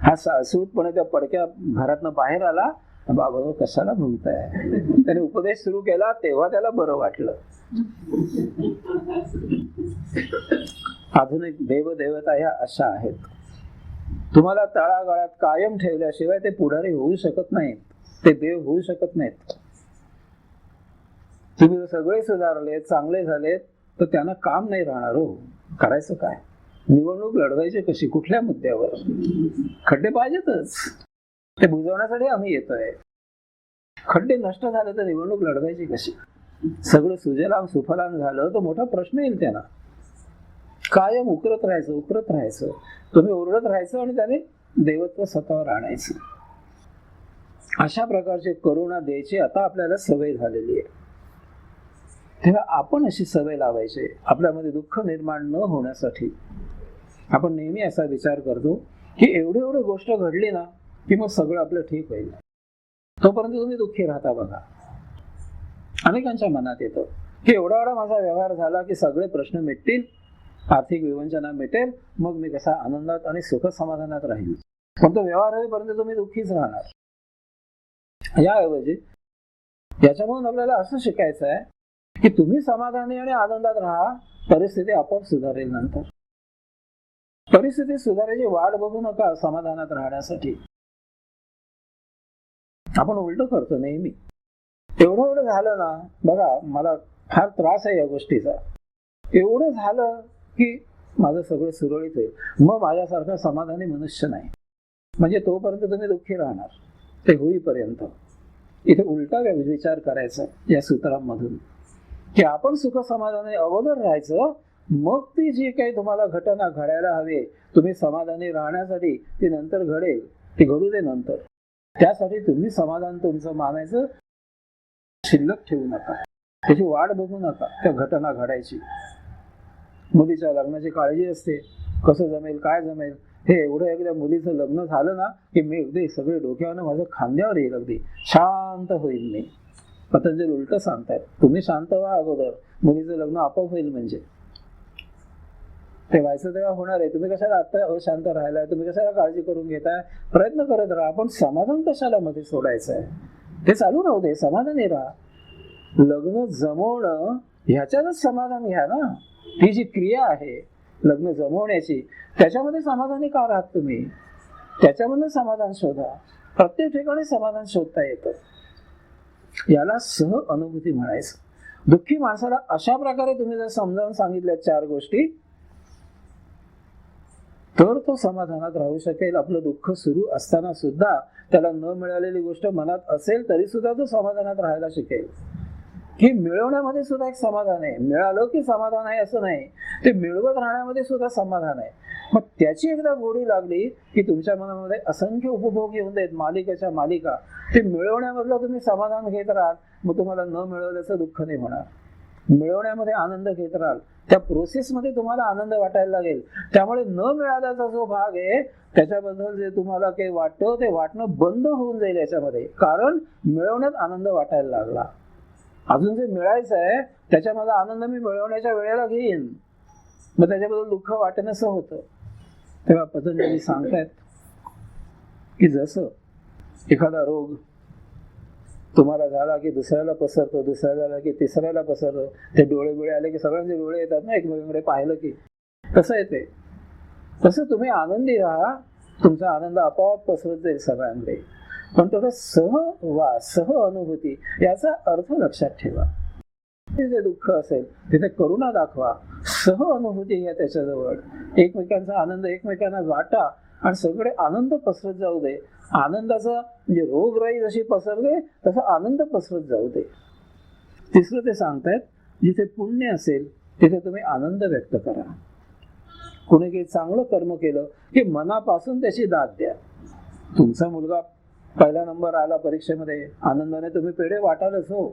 हा सासूतपणे त्या पडक्या घरातनं बाहेर आला, बाबा कशाला भुंकताय. त्याने उपदेश सुरू केला, तेव्हा त्याला बरं वाटलं. आधुनिक देवदेवता ह्या अशा आहेत, तुम्हाला तळागाळात कायम ठेवल्याशिवाय ते पुढारी होऊ शकत नाहीत, ते देव होऊ शकत नाहीत. तुम्ही जर सगळे सुधारले, चांगले झालेत, तर त्यांना काम नाही राहणार हो. करायचं काय? निवडणूक लढवायची कशी? कुठल्या मुद्द्यावर? खड्डे पाहिजेतच, ते बुजवण्यासाठी आम्ही येतोय. खड्डे नष्ट झाले तर निवडणूक लढवायची कशी? सगळं सुजलाम सुफलाम झालं तर मोठा प्रश्न येईल त्यांना. कायम उकरत राहायचं. तुम्ही ओरडत राहायचं आणि त्याने देवत्व स्वतःवर आणायचं. अशा प्रकारचे करुणा द्यायची आता आपल्याला सवय झालेली आहे. तेव्हा आपण अशी सवय लावायची, आपल्यामध्ये दुःख निर्माण न होण्यासाठी. आपण नेहमी असा विचार करतो की एवढी गोष्ट घडली ना की मग सगळं आपलं ठीक होईल. तोपर्यंत तुम्ही दुःखी राहता. बघा, अनेकांच्या मनात येतं की एवढा माझा व्यवहार झाला की सगळे प्रश्न मिटतील, आर्थिक विवंचना मिटेल, मग मी कसा आनंदात आणि सुख समाधानात राहील. पण तो व्यवहार होईपर्यंत तुम्ही दुःखीच राहणार. याऐवजी याच्यामधून आपल्याला असं शिकायचं आहे की तुम्ही समाधानी आणि आनंदात राहा, परिस्थिती आपोआप सुधारेल. नंतर परिस्थिती सुधारायची वाट बघू नका समाधानात राहण्यासाठी. आपण उलट करतो नेहमी. एवढं झालं ना, बघा मला फार त्रास आहे या गोष्टीचा, एवढं झालं की माझं सगळं सुरळीत होईल, मग माझ्यासारखा समाधानी मनुष्य नाही. म्हणजे तोपर्यंत तुम्ही दुःखी राहणार, ते होईपर्यंत. इथे उलटा विचार करायचा या सूत्रांमधून की आपण सुख समाधानी अगोदर राहायचं, मग ती जी काही तुम्हाला घटना घडायला हवी तुम्ही समाधानी राहण्यासाठी, ती नंतर घडेल, ती घडू दे नंतर. त्यासाठी तुम्ही समाधान तुमचं मानायचं शिल्लक ठेवू नका, त्याची वाट बघू नका त्या घटना घडायची. मुलीच्या लग्नाची काळजी असते, कसं जमेल, काय जमेल. हे एवढं एकदा मुलीचं लग्न झालं ना की मी अगदी सगळे डोक्यावर माझं खांद्यावर येईल, अगदी शांत होईल मी. पतंजली उलट सांगतायत, तुम्ही शांत व्हा अगोदर, मुलीचं लग्न आपोआप होईल. म्हणजे ते व्हायचं तेव्हा होणार आहे. तुम्ही कशाला आता अशांत राहिलाय, तुम्ही कशाला काळजी करून घेताय? प्रयत्न करत राहा, पण समाधान कशाला मध्ये सोडायचं आहे? ते चालू राहू दे, समाधानी राहा. लग्न जमवणं ह्याच्यातच समाधान घ्या ना. ही जी क्रिया आहे लग्न जमवण्याची, त्याच्यामध्ये समाधानी का राहत तुम्ही? त्याच्यामध्ये समाधान शोधा. प्रत्येक ठिकाणी समाधान शोधता येतं. याला सह अनुभूती म्हणायचं. दुःखी माणसाला अशा प्रकारे तुम्ही जर समजावून सांगितल्या 4 गोष्टी, तर तो समाधानात राहू शकेल. आपलं दुःख सुरू असताना सुद्धा त्याला न मिळालेली गोष्ट मनात असेल तरी सुद्धा तो समाधानात राहायला शिकेल. की मिळवण्यामध्ये सुद्धा एक समाधान आहे. मिळालं की समाधान आहे असं नाही, ते मिळवत राहण्यामध्ये सुद्धा समाधान आहे. मग त्याची एकदा गोडी लागली की तुमच्या मनामध्ये असंख्य उपभोग येऊन देत, मालिकेच्या मालिका. ते मिळवण्यामधलं तुम्ही समाधान घेत राहाल, मग तुम्हाला न मिळवल्याचं दुःख नाही होणार. मिळवण्यामध्ये आनंद घेत राहाल, त्या प्रोसेसमध्ये तुम्हाला आनंद वाटायला लागेल. त्यामुळे न मिळाल्याचा जो भाग आहे त्याच्याबद्दल जे तुम्हाला काही वाटतं ते वाटणं बंद होऊन जाईल याच्यामध्ये, कारण मिळवण्यात आनंद वाटायला लागला. अजून जे मिळायचं आहे त्याच्यामध्ये आनंद मी मिळवण्याच्या वेळेला घेईन, मग त्याच्याबद्दल दुःख वाटणंसं होतं. तेव्हा पतंजली सांगतायत की जसं एखादा रोग तुम्हाला झाला की दुसऱ्याला पसरतो, दुसऱ्याला झाला की तिसऱ्याला पसरतो. ते डोळे आले की सगळ्यांचे डोळे येतात ना एकमेकांकडे पाहिलं की, कसं येते. तसं तुम्ही आनंदी राहा, तुमचा आनंद आपोआप पसरत जाईल सगळ्यांकडे. पण थोडं सह अनुभूती याचा अर्थ लक्षात ठेवा. जे दुःख असेल तिथे करुणा दाखवा, सह अनुभूती घ्या त्याच्याजवळ. एकमेकांचा आनंद एकमेकांना वाटा आणि सगळे आनंद पसरत जाऊ दे. आनंदाचा म्हणजे रोगराई जशी पसरते तसा आनंद पसरत जाऊ दे. तिसरं ते सांगतायत, जिथे पुण्य असेल तिथे तुम्ही आनंद व्यक्त करा. कोणी काही चांगलं कर्म केलं की मनापासून त्याची दाद द्या. तुमचा मुलगा पहिला नंबर आला परीक्षेमध्ये, आनंदाने तुम्ही पेढे वाटालच हो,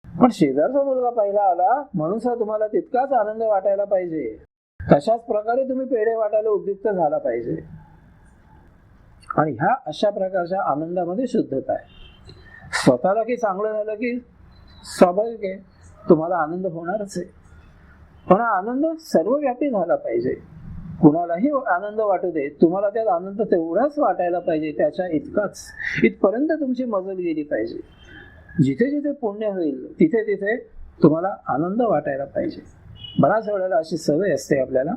पण शेजारचा मुलगा पहिला आला म्हणून तुम्हाला तितकाच आनंद वाटायला पाहिजे. तशाच प्रकारे तुम्ही पेढे वाटायला उद्युक्त झाला पाहिजे. आणि ह्या अशा प्रकारच्या आनंदामध्ये शुद्धता आहे. स्वतःला की चांगलं झालं की स्वाभाविक आहे तुम्हाला आनंद होणारच आहे, पण हा आनंद सर्वव्यापी झाला पाहिजे. कुणालाही आनंद वाटू दे, तुम्हाला त्यात आनंद तेवढाच वाटायला पाहिजे, त्याच्या इतकाच. इथपर्यंत तुमची मजल गेली पाहिजे. जिथे जिथे पुण्य होईल तिथे तिथे तुम्हाला आनंद वाटायला पाहिजे. बऱ्याच वेळेला अशी सवय असते आपल्याला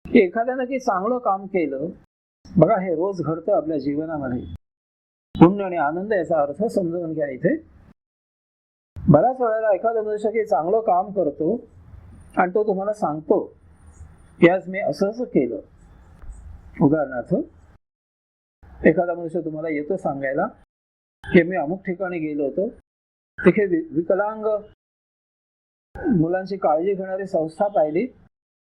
की एखाद्यानं की चांगलं काम केलं, बघा हे रोज घडतं आपल्या जीवनामध्ये. पुण्य आणि आनंद याचा अर्थ समजावून घ्या. इथे बऱ्याच वेळेला एखादा मनुष्य काही चांगलं काम करतो आणि तो तुम्हाला सांगतो की आज मी असं असं केलं. उदाहरणार्थ एखादा मनुष्य तुम्हाला येतो सांगायला की मी अमुक ठिकाणी गेलो होतो, तिथे विकलांग मुलांची काळजी घेणारी संस्था पाहिली,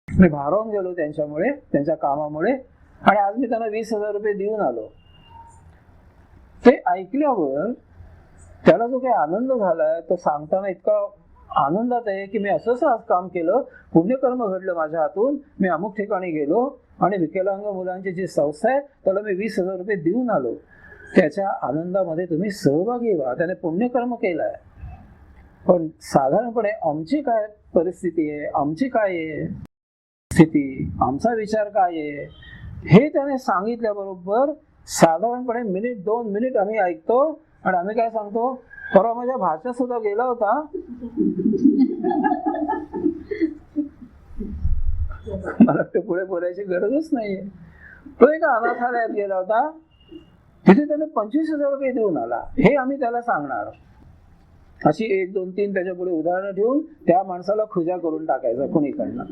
मी भारावून गेलो त्यांच्यामुळे, त्यांच्या कामामुळे, आणि आज मी त्यांना 20,000 रुपये देऊन आलो. ते ऐकल्यावर त्याला जो काही आनंद झालाय तो सांगताना इतका आनंदात आहे की मी असंच आज काम केलं, पुण्यकर्म घडलं माझ्या हातून, मी अमुक ठिकाणी गेलो आणि विकलांग मुलांची जी संस्था आहे त्याला मी 20,000 रुपये देऊन आलो. त्याच्या आनंदामध्ये तुम्ही सहभागी व्हा, त्याने पुण्यकर्म केलंय. पण साधारणपणे आमची काय परिस्थिती आहे, आमची काय आहे स्थिती, आमचा विचार काय आहे, हे त्याने सांगितल्याबरोबर साधारणपणे मिनिट 2 मिनिट आम्ही ऐकतो आणि आम्ही काय सांगतो, परवा माझ्या भाचा सुद्धा गेला होता, मला ते पुढे बोलायची गरजच नाहीये. तो एका अनाथालयात गेला होता, तिथे त्याने 25,000 रुपये देऊन आला, हे आम्ही त्याला सांगणार. अशी 1, 2, 3 त्याच्या पुढे उदाहरणं ठेवून त्या माणसाला खुजा करून टाकायचं कुणीकडनं.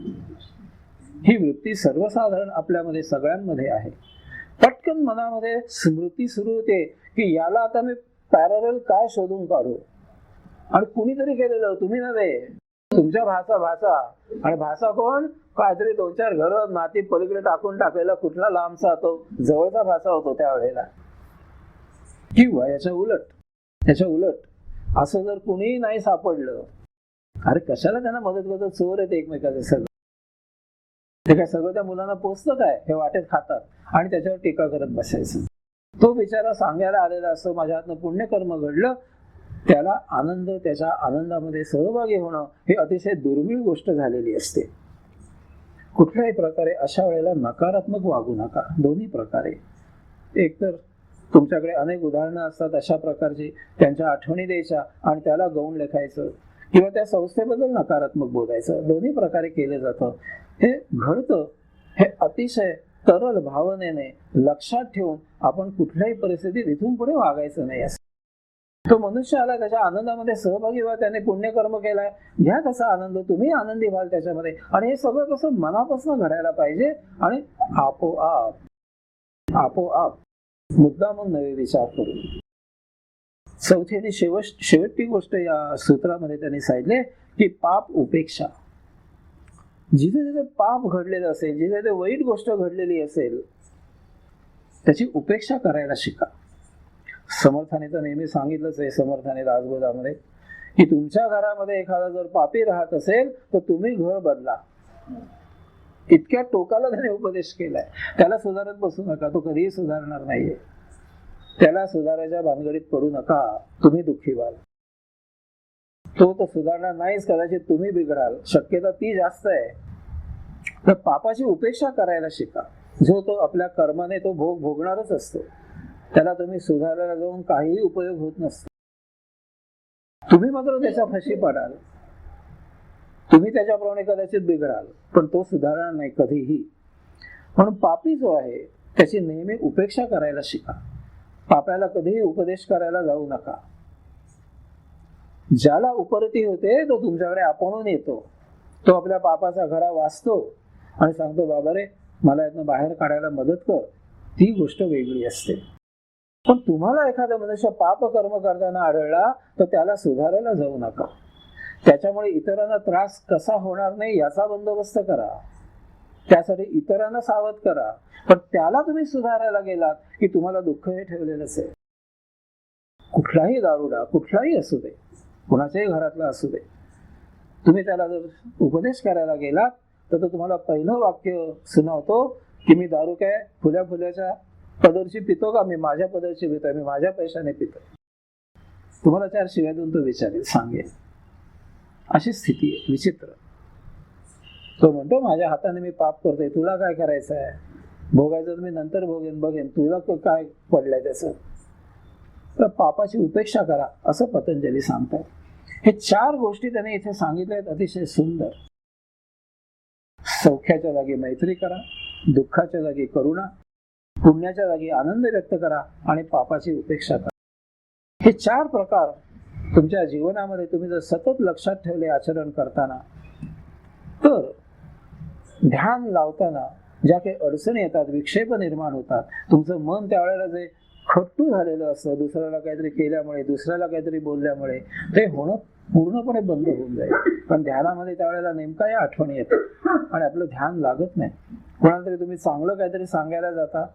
ही वृत्ती सर्वसाधारण आपल्यामध्ये सगळ्यांमध्ये आहे. पटकन मनामध्ये स्मृती सुरू होते की याला आता मी पॅरलल काय शोधून काढू, आणि कुणीतरी केलेलं, तुम्ही नव्हे, तुमच्या भाचा. आणि भाचा कोण, काहीतरी 2-4 घरं नाती पलीकडे टाकून टाकलेला कुठला लांबचा, तो जवळचा भाचा होतो त्यावेळेला. किंवा याच्या उलट असं जर कुणीही नाही सापडलं, अरे कशाला त्यांना मदत करतो, चोर आहेत एकमेकाचे सगळं, ते काय सगळं त्या मुलांना पोचतं काय, हे वाटेत खातात आणि त्याच्यावर टीका करत बसायचं. तो बिचारा सांगायला आलेला असं माझ्या हातनं पुण्यकर्म घडलं, त्याला आनंद, त्याच्या आनंदामध्ये सहभागी होणं ही अतिशय दुर्मिळ गोष्ट झालेली असते. कुठल्याही प्रकारे अशा वेळेला नकारात्मक वागू नका, दोन्ही प्रकारे. एकतर तुमच्याकडे अनेक उदाहरणं असतात अशा प्रकारची, त्यांच्या आठवणी द्यायच्या आणि त्याला गौण लेखायचं, किंवा त्या संस्थेबद्दल नकारात्मक बोलायचं. दोन्ही प्रकारे केलं जातं. हे घडतं, हे अतिशय तरल भावनेने लक्षात ठेवून आपण कुठल्याही परिस्थितीत इथून पुढे वागायचं नाही. असं तो मनुष्य आला, त्याच्या आनंदामध्ये सहभागी व्हा, त्याने पुण्यकर्म केलाय, घ्या त्याचा आनंद, तुम्ही आनंदी व्हाल त्याच्यामध्ये. आणि हे सगळं कसं मनापासून घडायला पाहिजे आणि आपोआप मुद्दामून नवे विचार करून. चौथी आणि शेवटची गोष्ट या सूत्रामध्ये त्यांनी सांगितले की पाप उपेक्षा. जिथे जिथे पाप घडलेलं असेल, जिथे जिथे वाईट गोष्ट घडलेली असेल, त्याची उपेक्षा करायला शिका. समर्थाने तर नेहमी सांगितलंच आहे, समर्थाने दासबोधामध्ये, की तुमच्या घरामध्ये एखादा जर पापी राहत असेल तर तुम्ही घर बदला. इतक्या टोकाला त्याने उपदेश केलाय. त्याला सुधारत बसू नका, तो कधीही सुधारणार नाहीये. त्याला सुधारायच्या भानगडीत पडू नका, तुम्ही दुःखी व्हाल. तो सुधारणार नाहीच, कदाचित तुम्ही बिघडाल, शक्यता ती जास्त आहे. तर पापाची उपेक्षा करायला शिका. जो तो आपल्या कर्माने तो भोग भोगणारच असतो, त्याला तुम्ही सुधारायला जाऊन काहीही उपयोग होत नसतो. तुम्ही मात्र त्याच्या फशी पडाल, तुम्ही त्याच्याप्रमाणे कदाचित बिघडाल, पण तो सुधारणार नाही कधीही. म्हणून पापी जो आहे त्याची नेहमी उपेक्षा करायला शिका. पापाला कधीही उपदेश करायला जाऊ नका. ज्याला उपरती होते तो तुमच्याकडे आपणून येतो, तो आपल्या पापाचा घडा वाचतो आणि सांगतो, बाबा रे मला यातनं बाहेर काढायला मदत कर. ती गोष्ट वेगळी असते. पण तुम्हाला एखादा मनुष्य पाप कर्म करताना आढळला तर त्याला सुधारायला जाऊ नका. त्याच्यामुळे इतरांना त्रास कसा होणार नाही याचा बंदोबस्त करा, त्यासाठी इतरांना सावध करा. पण त्याला तुम्ही सुधारायला गेलात की तुम्हाला दुःख हे ठेवलेलंच आहे. कुठलाही दारुडा, कुठलाही असू दे, कुणाच्याही घरातला असू दे, तुम्ही त्याला जर उपदेश करायला गेलात तर तो तुम्हाला पहिलं वाक्य सुनावतो की मी दारू काय फुल्याच्या पदरची पितो का, मी माझ्या पदरची पितोय, मी माझ्या पैशाने पितोय. तुम्हाला 4 शिव्या देऊन तो विचारेल, सांगेल. अशी स्थिती आहे, विचित्र. तो म्हणतो माझ्या हाताने मी पाप करतोय, तुला काय करायचं आहे, भोगायचं मी नंतर बघेन, तुला काय पडलंय त्याचं. तर पापाची उपेक्षा करा असं पतंजली सांगतात. हे 4 गोष्टी त्याने इथे सांगितल्या आहेत, अतिशय सुंदर. सौख्याच्या जागी मैत्री करा, दुःखाच्या जागी करुणा, पुण्याच्या जागी आनंद व्यक्त करा आणि पापाची उपेक्षा करा. हे 4 प्रकार तुमच्या जीवनामध्ये तुम्ही जर सतत लक्षात ठेवले आचरण करताना, तर ध्यान लावताना ज्या काही अडचणी येतात, विक्षेप निर्माण होतात, तुमचं मन त्यावेळेला जे खट्टू झालेलं असतं, दुसऱ्याला काहीतरी केल्यामुळे, दुसऱ्याला काहीतरी बोलल्यामुळे, ते होणं पूर्णपणे बंद होऊन जाईल. पण ध्यानामध्ये त्यावेळेला नेमका या आठवणी येतात आणि आपलं ध्यान लागत नाही. कोणाला तरी तुम्ही चांगलं काहीतरी सांगायला जाता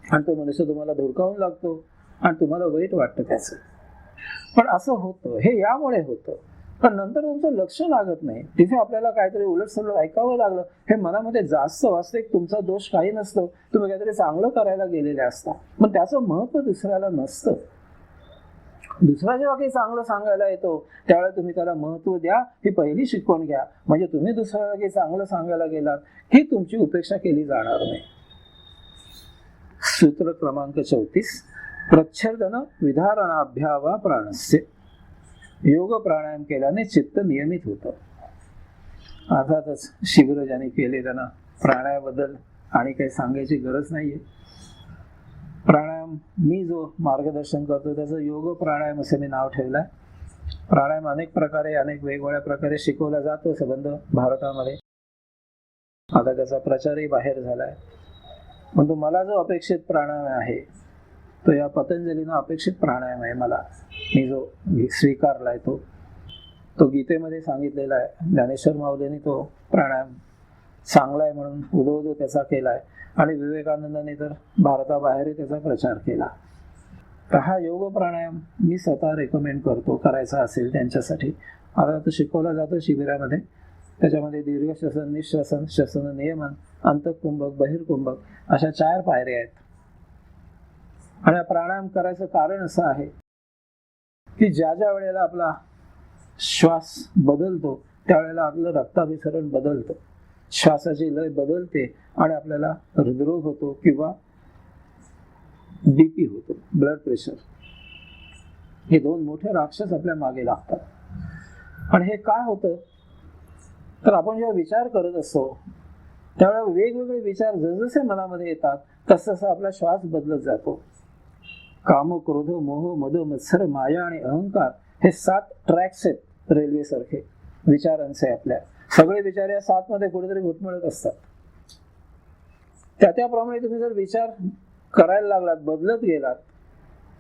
आणि तो मनुष्य तुम्हाला धुडकावून लागतो आणि तुम्हाला वाईट वाटतं त्याचं. पण असं होतं, हे यामुळे होतं. पण नंतर तुमचं लक्ष लागत नाही, तिथे आपल्याला काहीतरी उलटसुलट ऐकावं लागलं. हे मनामध्ये जास्त वास्तविक तुमचा दोष काही नसतो, तुम्ही काहीतरी चांगलं करायला गेलेले असता, पण त्याचं महत्व दुसऱ्याला नसतं. दुसरा जेव्हा काही चांगलं सांगायला येतो त्यावेळेला तुम्ही त्याला महत्व द्या, ही पहिली शिकवण घ्या. म्हणजे तुम्ही दुसऱ्याला काही चांगलं सांगायला गेलात ही तुमची उपेक्षा केली जाणार नाही. सूत्र क्रमांक 34, प्रच्छेदन विधारणाभ्यावा प्राणस्य. योग प्राणायाम केल्याने चित्त नियमित होतं. अर्थातच शिबिर ज्यांनी केले त्यांना प्राणायामाबद्दल आणि काही सांगायची गरज नाहीये. प्राणायाम मी जो मार्गदर्शन करतो त्याचं योग प्राणायाम असे मी नाव ठेवलंय. प्राणायाम अनेक प्रकारे, अनेक वेगवेगळ्या प्रकारे शिकवला जातो संबंध भारतामध्ये. आता त्याचा प्रचारही बाहेर झालाय. पण मला जो अपेक्षित प्राणायाम आहे तो या पतंजलीनं अपेक्षित प्राणायाम आहे मला, मी जो स्वीकारलाय तो गीतेमध्ये सांगितलेला आहे. ज्ञानेश्वर माऊलींनी तो प्राणायाम चांगला आहे म्हणून उदो त्याचा केलाय आणि विवेकानंदांनी तर भारताबाहेरही त्याचा प्रचार केला. तर हा योग प्राणायाम मी स्वतः रेकमेंड करतो करायचा असेल त्यांच्यासाठी. आता तो शिकवला जातो शिबिरामध्ये. त्याच्यामध्ये दीर्घ श्वसन, निश्वसन, श्वसन नियमन, अंतःकुंभक, बहिर्कुंभक अशा 4 पायऱ्या आहेत. आणि प्राणायाम करायचं कारण असं आहे की ज्या ज्या वेळेला आपला श्वास बदलतो त्यावेळेला आपलं रक्ताभिसरण बदलतं, श्वासाची लय बदलते आणि आपल्याला हृदरोग होतो किंवा बीपी होतो, ब्लड प्रेशर. हे 2 मोठे राक्षस आपल्या मागे लागतात. आणि हे काय होतं तर आपण जेव्हा विचार करत असतो त्यावेळेला वेगवेगळे विचार जसजसे मनामध्ये येतात तसं आपला श्वास बदलत जातो. काम, क्रोध, मोह, मद, मत्सर, माया आणि अहंकार हे 7 ट्रॅक्स आहेत रेल्वे सारखे विचारांचे. आपल्या सगळे विचार या 7 मध्ये कुठेतरी घुटमळत असतात. त्याप्रमाणे तुम्ही जर विचार करायला लागलात, बदलत गेलात,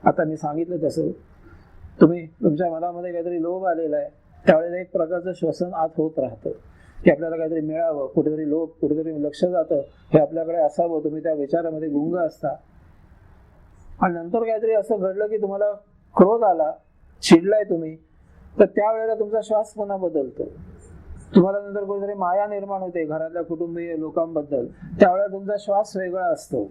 आता मी सांगितलं तसं तुम्ही तुमच्या मनामध्ये काहीतरी लोभ आलेला आहे त्यावेळेला एक प्रकारचं श्वसन आत होत राहतं की आपल्याला काहीतरी मिळावं, कुठेतरी लोभ, कुठेतरी लक्ष जातं, हे आपल्याकडे असावं. तुम्ही त्या विचारामध्ये गुंग असता. आणि नंतर काहीतरी असं घडलं की तुम्हाला क्रोध आला, चिडलाय तुम्ही, तर त्यावेळेला तुमचा श्वास पुन्हा बदलतो. तुम्हाला नंतर कुठेतरी माया निर्माण होते घरातल्या कुटुंबीय लोकांबद्दल, त्यावेळेला तुमचा श्वास वेगळा असतो.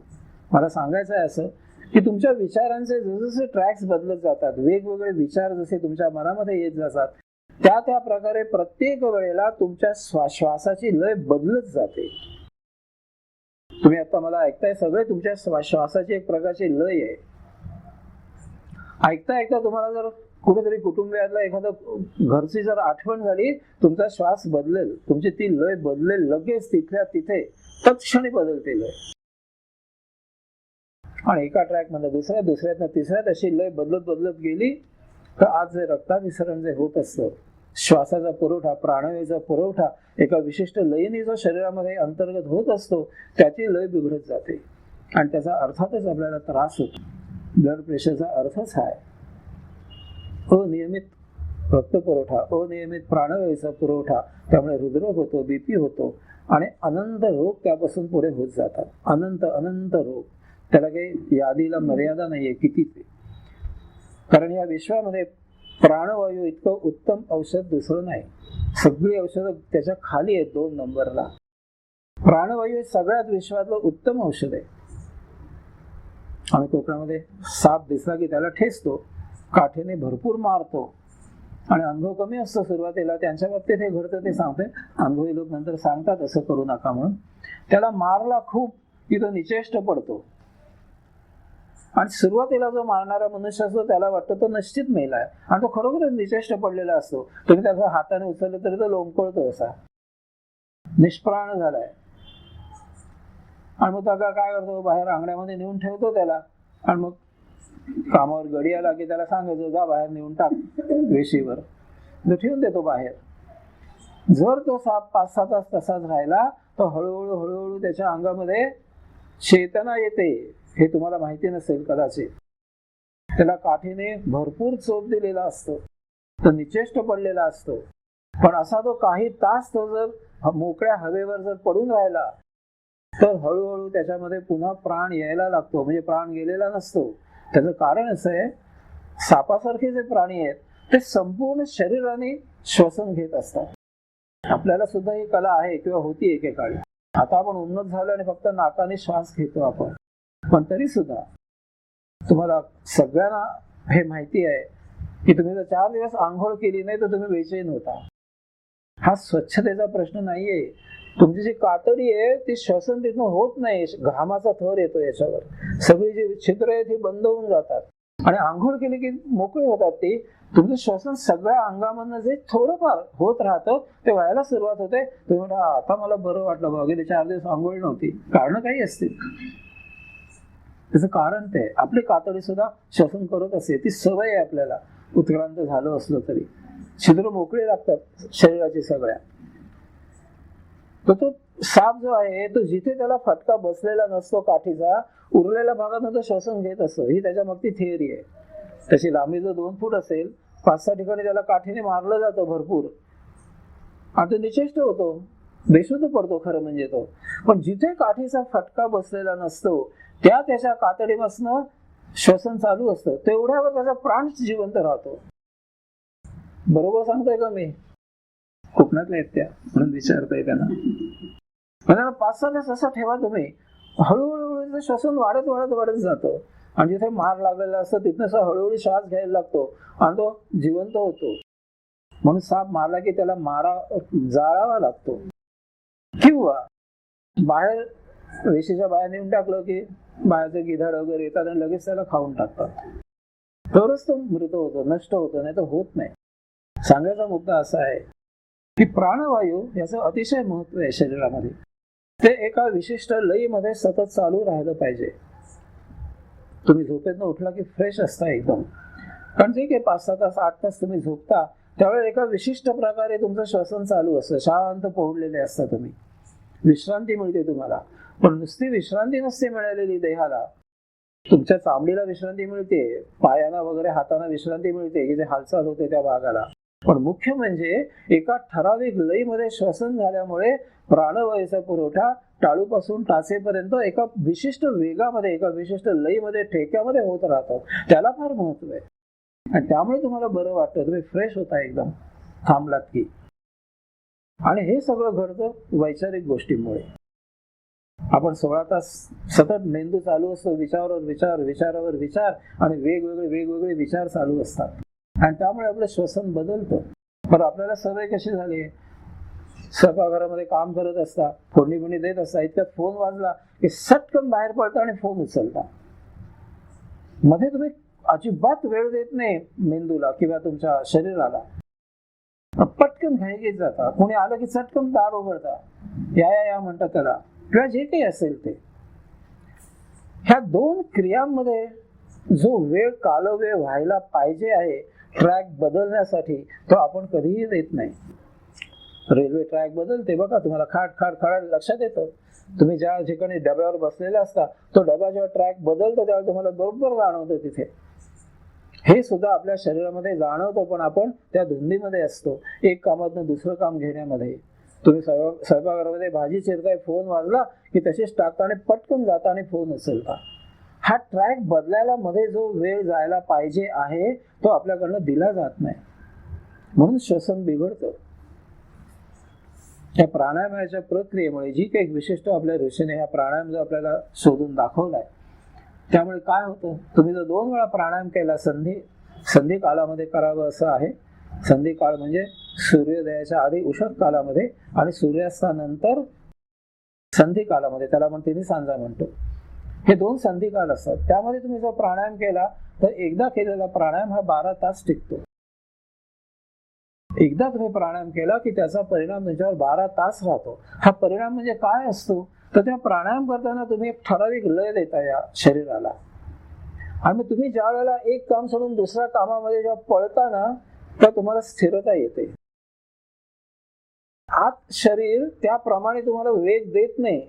मला सांगायचं आहे असं की तुमच्या विचारांचे जसजसे ट्रॅक्स बदलत जातात, वेगवेगळे विचार जसे तुमच्या मनामध्ये येत जातात, त्या प्रकारे प्रत्येक वेळेला तुमच्या श्वासाची लय बदलत जाते. तुम्ही आता मला ऐकताय, सगळे तुमच्या श्वासाची एक प्रकारची लय आहे. ऐकता ऐकता तुम्हाला जर कुठेतरी कुटुंबियातला एखादं घरची जर आठवण झाली, तुमचा श्वास बदलेल, तुमची ती लय बदलेल, लगेच तिथल्या तिथे तत्क्षणी बदलते लय. आणि एका ट्रॅक मध्ये दुसऱ्यातनं तिसऱ्यात अशी लय बदलत गेली तर आज जे रक्ताभिसरण जे होत असतं, श्वासाचा पुरवठा, प्राणवायूचा पुरवठा एका विशिष्ट लयीने जो शरीरामध्ये अंतर्गत होत असतो त्याची लय बिघडत जाते आणि त्याचा अर्थातच आपल्याला त्रास होतो. ब्लड प्रेशरचा अर्थच हा आहे. अनियमित रक्तपुरवठा, अनियमित प्राणवायूचा पुरवठा, त्यामुळे हृदरोग होतो, बीपी होतो आणि अनंत रोग त्यापासून पुढे होत जातात. अनंत रोग. त्याला काही यादीला मर्यादा नाहीये किती ते. कारण या विश्वामध्ये प्राणवायू इतकं उत्तम औषध दुसरं नाही. सगळी औषधं त्याच्या खाली आहेत 2 नंबरला. प्राणवायू हे सगळ्यात विश्वातलं उत्तम औषध आहे. आम्ही कोकणामध्ये साप दिसला की त्याला ठेचतो, काठीने भरपूर मारतो आणि अनुभव कमी असतो सुरुवातीला. त्यांच्या बाबतीत हे घडतं ते सांगते. अनुभवी लोक नंतर सांगतात असं करू नका म्हणून. त्याला मारला खूप की तो निचेष्ट पडतो आणि सुरुवातीला जो मारणारा मनुष्य असतो त्याला वाटतं तो निश्चित मेलाय आणि तो खरोखरच निचेष्ट पडलेला असतो. तुम्ही त्याचा हाताने उचललं तरी तो लोंबकळतो, असा निष्प्राण झालाय. आणि मग त्या काय करतो, बाहेर अंगण्यामध्ये नेऊन ठेवतो त्याला आणि मग कामावर गडी आला की त्याला सांगायचं जा बाहेर नेऊन टाक वेशीवर, तो ठेवून देतो बाहेर. जर तो साप 5-6 तास तसाच राहिला तर हळूहळू हळूहळू त्याच्या अंगामध्ये चेतना येते. हे तुम्हाला माहिती नसेल कदाचित. त्याला काठीने भरपूर चोप दिलेला असतो, तो निचेष्ट पडलेला असतो, पण असा तो काही तास तो जर मोकळ्या हवेवर जर पडून राहिला तर हळूहळू त्याच्यामध्ये पुन्हा प्राण यायला लागतो. म्हणजे प्राण गेलेला नसतो. त्याचं कारण असं आहे, सापासारखे जे प्राणी आहेत ते संपूर्ण शरीराने श्वसन घेत असतात. आपल्याला सुद्धा ही कला आहे किंवा होती एकेकाळी. आता आपण उन्नत झालो आणि फक्त नाकाने श्वास घेतो आपण, पण तरी सुद्धा तुम्हाला सगळ्यांना हे माहिती आहे की तुम्ही जर 4 दिवस आंघोळ केली नाही तर तुम्ही बेचैन होता. हा स्वच्छतेचा प्रश्न नाहीये. तुमची जी कातडी आहे ती श्वसन तिथून होत नाही, घामाचा थर येतो याच्यावर, सगळी जी छिद्र आहेत ती बंद होऊन जातात आणि आंघोळ केली की मोकळी होतात ती. तुमचं श्वसन सगळ्या अंगामधनं जे थोडंफार होत राहतं ते व्हायला सुरुवात होते. तुम्ही म्हणता आता मला बरं वाटलं बघा, गेले 4 दिवस आंघोळ नव्हती. कारण काही असतील, त्याचं कारण ते आपली कातडी सुद्धा श्वसन करत असते. ती सवय आहे आपल्याला, उत्क्रांत झालो असलो तरी छिद्र मोकळे लागतात शरीराची सगळ्या. तर तो साप जो आहे तो जिथे त्याला फटका बसलेला नसतो काठीचा, उरलेल्या भागात तो श्वसन घेत असतो. ही त्याच्या मागची थिअरी आहे. त्याची लांबी जर 2 फूट असेल, 5-6 ठिकाणी त्याला काठीने मारलं जातं भरपूर आणि तो निचेष्ट होतो, बेशुद्ध पडतो खरं म्हणजे तो. पण जिथे काठीचा फटका बसलेला नसतो त्याच्या कातडीपासून श्वसन चालू असतं, तेवढ्यावर त्याचा प्राण जिवंत राहतो. बरोबर सांगतोय का मी? कोकणातल्या आहेत त्या, म्हणून विचारताय त्यांना. 5-6 दिवस असं ठेवा तुम्ही, हळूहळू श्वसन वाढत वाढत वाढत जातं आणि जिथे मार लागलेला असतो तिथनं हळूहळू श्वास घ्यायला लागतो आणि तो जिवंत होतो. म्हणून साप मारला की त्याला जाळावा लागतो, किंवा बाहेर वेशीच्या बाहेर नेऊन टाकलं की बाहेरचे गिधाड वगैरे येतात आणि लगेच त्याला खाऊन टाकतात. तरच तो मृत होतो, नष्ट होतो, नाही तर होत नाही. सांगायचा मुद्दा असा आहे की प्राणवायू याचं अतिशय महत्व आहे शरीरामध्ये. ते एका विशिष्ट लयीमध्ये सतत चालू राहिलं पाहिजे. तुम्ही झोपेतनं उठला की फ्रेश असता एकदम, कारण ठीक आहे 5-6 तास 8 तास तुम्ही झोपता, त्यावेळेस एका विशिष्ट प्रकारे तुमचं श्वसन चालू असतं, शांत पोहडलेले असता तुम्ही, विश्रांती मिळते तुम्हाला. पण नुसती विश्रांती नसते मिळालेली देहाला, तुमच्या चामडीला विश्रांती मिळते, पायांना वगैरे हातांना विश्रांती मिळते की जे हालचाल होते त्या भागाला. पण मुख्य म्हणजे एका ठराविक लयीमध्ये श्वसन झाल्यामुळे प्राणवायूचा पुरवठा टाळूपासून टाचेपर्यंत एका विशिष्ट वेगामध्ये, एका विशिष्ट लयीमध्ये, ठेक्यामध्ये होत राहतो. त्याला फार महत्व आहे आणि त्यामुळे तुम्हाला बरं वाटतं, तुम्ही फ्रेश होता एकदम थांबलात की. आणि हे सगळं घडतं वैचारिक गोष्टींमुळे. आपण 16 तास सतत मेंदू चालू असतो, विचारावर विचार, विचारावर विचार आणि वेगवेगळे विचार चालू असतात आणि त्यामुळे आपलं श्वसन बदलतं. पण आपल्याला सवय कशी झाली, स्वयंपाकघरामध्ये काम करत असता, फोडणी देत असता, इतक्यात फोन वाजला की सटकन बाहेर पडता आणि फोन उचलता. मध्ये तुम्ही अजिबात वेळ देत नाही मेंदूला किंवा तुमच्या शरीराला, पटकन घाईघाईत जाता. कोणी आलं की चटकन दार उघडता, या म्हणतात त्याला, किंवा जे काही असेल ते. ह्या 2 क्रियांमध्ये जो कालव्यय व्हायला पाहिजे आहे ट्रॅक बदलण्यासाठी, तो आपण कधीही देत नाही. रेल्वे ट्रॅक बदलते बघा, तुम्हाला खाड खाड खाड लक्षात येतं. तुम्ही ज्या ठिकाणी डब्यावर बसलेला असता, तो डबा जेव्हा ट्रॅक बदलतो त्यावेळेला तुम्हाला बरोबर जाणवतं तिथे. हे सुद्धा आपल्या शरीरामध्ये जाणवतं, पण आपण त्या धुंदीमध्ये असतो, एक कामातनं दुसरं काम घेण्यामध्ये. तुम्ही स्वयंपाकघरामध्ये भाजी चिरताय, फोन वाजला की तशीच टाकता आणि पटकन जाता आणि फोन उचलता. हा ट्रॅक बदलायला मध्ये जो वेळ जायला पाहिजे आहे तो आपल्याकडनं दिला जात नाही, म्हणून श्वसन बिघडतं. या प्राणायामाच्या प्रक्रियेमुळे जी काही विशिष्ट आपल्या ऋषीने हा प्राणायाम जो आपल्याला शोधून दाखवलाय, त्यामुळे काय होतं, तुम्ही जर 2 वेळा प्राणायाम केला, संधी कालामध्ये करावं असं आहे. संधी काळ म्हणजे सूर्योदयाच्या आधी उषट कालामध्ये आणि सूर्यास्तानंतर संधी कालामध्ये, त्याला आपण तिन्ही सांजा म्हणतो. हे 2 संधी काल असतात. त्यामध्ये तुम्ही जो प्राणायाम केला तर एकदा केलेला प्राणायाम हा 12 तास टिकतो. एकदा तुम्ही प्राणायाम केला की त्याचा परिणाम तुमच्यावर 12 तास राहतो. हा परिणाम म्हणजे काय असतो, तर त्या प्राणायाम करताना तुम्ही एक ठराविक लय देता या शरीराला आणि मग तुम्ही ज्या वेळेला एक काम सोडून दुसऱ्या कामामध्ये जेव्हा पळता ना, तेव्हा तुम्हाला स्थिरता येते. आत शरीर त्याप्रमाणे तुम्हाला वेग देत नाही,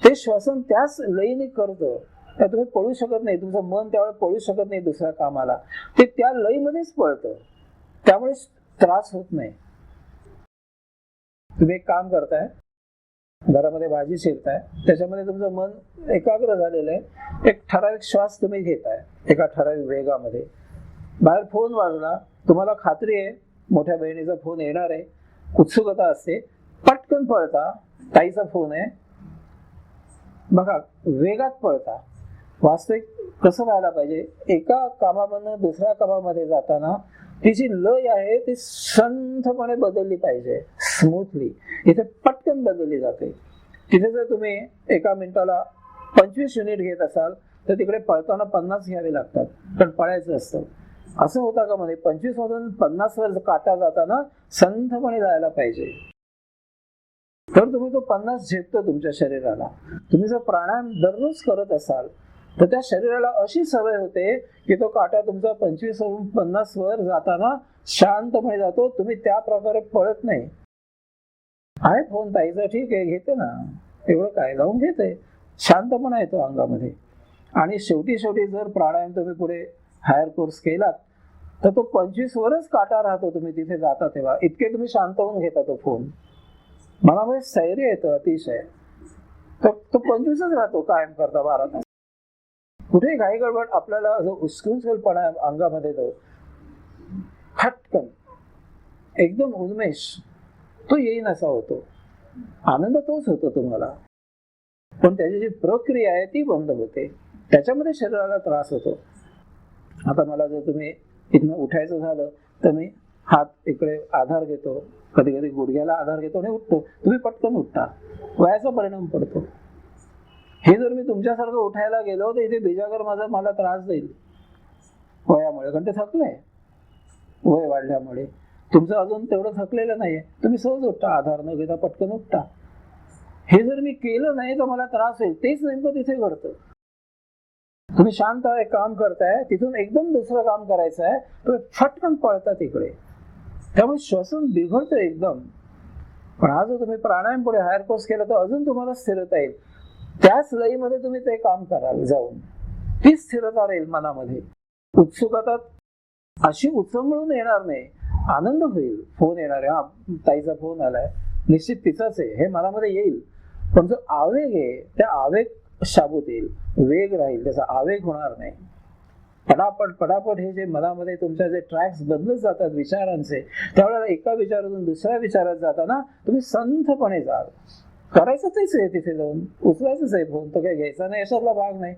ते श्वसन त्याच लयीने करतं. त्या तुम्ही पळू शकत नाही, तुमचं मन त्यावेळेला पळू शकत नाही दुसऱ्या कामाला, ते त्या लयीमध्येच पळतं, त्यामुळे त्रास होत नाही. तुम्ही एक काम करताय, घरामध्ये भाजी शिरताय, त्याच्यामध्ये तुमचं मन एकाग्र झालेलं आहे, एक ठराविक श्वास तुम्ही घेताय एका ठराविक वेगामध्ये. बाहेर फोन वाजला, तुम्हाला खात्री आहे मोठ्या बहिणीचा फोन येणार आहे, उत्सुकता असते, पटकन पळता, ताईचा फोन आहे, बघा वेगात पळता. वास्तविक कसं व्हायला पाहिजे, एका कामामधून दुसऱ्या कामामध्ये जाताना तिची लय आहे ती संथपणे बदलली पाहिजे, स्मूथली. इथे पटकन बदलली जाते. तिथे जर तुम्ही एका मिनिटाला 25 युनिट घेत असाल तर तिकडे पळताना 50 घ्यावे लागतात, पण पळायचं असतं. असं होता का मध्ये 25 मधून 50 वर काटा जाताना संथपणे जायला पाहिजे, तर तुम्ही तो 50 झेपतो तुमच्या शरीराला. तुम्ही जर प्राणायाम दररोज करत असाल तर त्या शरीराला अशी सवय होते की तो काटा तुमचा 25 वरून 50 वर जाताना शांतपणे जातो. तुम्ही त्या प्रकारे पळत नाही. आहे फोन ताईचा, ठीक आहे घेते ना, एवढं काय, जाऊन घेते, शांतपणा येतो अंगामध्ये. आणि शेवटी जर प्राणायाम तुम्ही पुढे हायर कोर्स केलात तर तो 25 वरच काटा राहतो. तुम्ही तिथे जाता तेव्हा इतके तुम्ही शांत होऊन घेता तो फोन. मनामध्ये स्थैर्य येतं अतिशय, तर तो 25च राहतो कायम करता 12 तास. कुठे घाई गडबड आपल्याला जो उत्स्फूर्तपणा अंगामध्ये तो फटकन एकदम उन्मेष तो येईन असा होतो. आनंद तोच होतो तुम्हाला, पण त्याची जी प्रक्रिया आहे ती बंद होते, त्याच्यामध्ये शरीराला त्रास होतो. आता मला जर तुम्ही इथनं उठायचं झालं तर मी हात इकडे आधार घेतो, कधी कधी गुडघ्याला आधार घेतो आणि उठतो. तुम्ही पटकन उठता, वयाचा परिणाम पडतो. हे जर मी तुमच्यासारखं उठायला गेलो तर इथे बिजागर मला त्रास देईल वयामुळे, कारण ते थकलंय वय वाढल्यामुळे. तुमचं अजून तेवढं थकलेलं नाहीये, तुम्ही सहज उठता, आधार न घेता पटकन उठता. हे जर मी केलं नाही तर मला त्रास होईल. तेच नेमकं तिथे घडतं. तुम्ही शांत एक काम करताय, तिथून एकदम दुसरं काम करायचं आहे, तुम्ही फटकन पळता तिकडे, त्यामुळे श्वसन बिघडतं एकदम. पण हा जो तुम्ही प्राणायाम पुढे हायर कोर्स केला तर अजून तुम्हाला स्थिरता येईल. त्याच लयीमध्ये तुम्ही ते काम कराल जाऊन, ती स्थिरता राहील मनामध्ये. उत्सुकता अशी उचंबळून येणार नाही, आनंद होईल. फोन येणार आहे, हा ताईचा फोन आलाय, निश्चित तिचाच आहे हे मनामध्ये येईल. पण जो आवेग आहे त्या आवेग शाबूत येईल, वेग राहील, त्याचा आवेग होणार नाही. पटापट हे जे मनामध्ये तुमच्या जे ट्रॅक्स बदलत जातात विचारांचे, त्यावेळेला एका विचारातून दुसऱ्या विचारात जाताना तुम्ही संथपणे जाल. करायचं तेच आहे, तिथे जाऊन उचलायचंच आहे फोन, तो काही घ्यायचा नाही अशातला भाग नाही.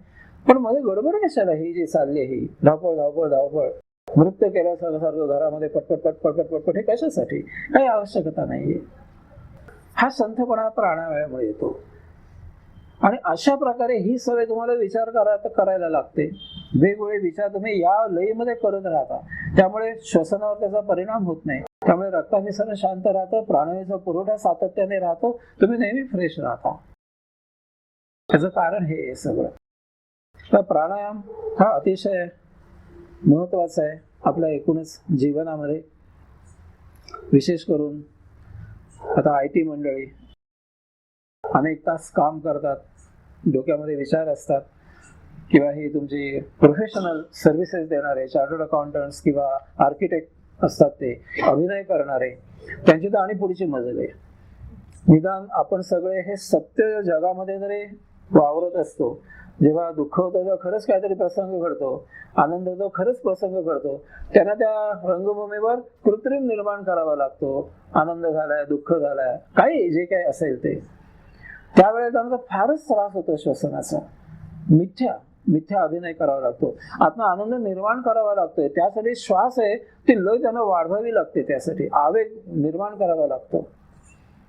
पण मध्ये गडबड कशाला, ही जी चालली ही धावपळ नृत्य केल्यासारखं घरामध्ये पटपट हे कशासाठी, काही आवश्यकता नाहीये. हा संथपणा प्राणायामामुळे येतो. आणि अशा प्रकारे ही सवय तुम्हाला विचार करायला लागते. वेगवेगळे विचार तुम्ही या लयीमध्ये करत राहता, त्यामुळे श्वसनावर त्याचा परिणाम होत नाही. त्यामुळे रक्ताभिसरण शांत राहतं, प्राणवायूचा पुरवठा सातत्याने राहतो, तुम्ही नेहमी फ्रेश राहता. त्याचं कारण हे सगळं. तर प्राणायाम हा अतिशय महत्वाचा आहे आपल्या एकूणच जीवनामध्ये. विशेष करून आता IT मंडळी अनेक तास काम करतात, डोक्यामध्ये विचार असतात, किंवा ही तुमची प्रोफेशनल सर्व्हिसेस देणारे चार्टर्ड अकाउंटंट्स किंवा आर्किटेक्ट असतात, ते अभिनय करणारे, त्यांची तर आणि पुढची मजल आहे. निदान आपण सगळे हे सत्य जगामध्ये जरी वावरत असतो, जेव्हा दुःख होतं तेव्हा खरंच काहीतरी प्रसंग घडतो, आनंद होतो खरंच प्रसंग घडतो, त्यांना त्या रंगभूमीवर कृत्रिम निर्माण करावा लागतो. आनंद झालाय, दुःख झालाय, काही जे काही असेल ते, त्यावेळेस त्यांना फारच त्रास होतो श्वसनाचा. मिथ्या अभिनय करावा लागतो, आत्मा आनंद निर्माण करावा लागतोय. त्यासाठी श्वास आहे ती लय त्यांना वाढवावी लागते, त्यासाठी आवेग निर्माण करावा लागतो.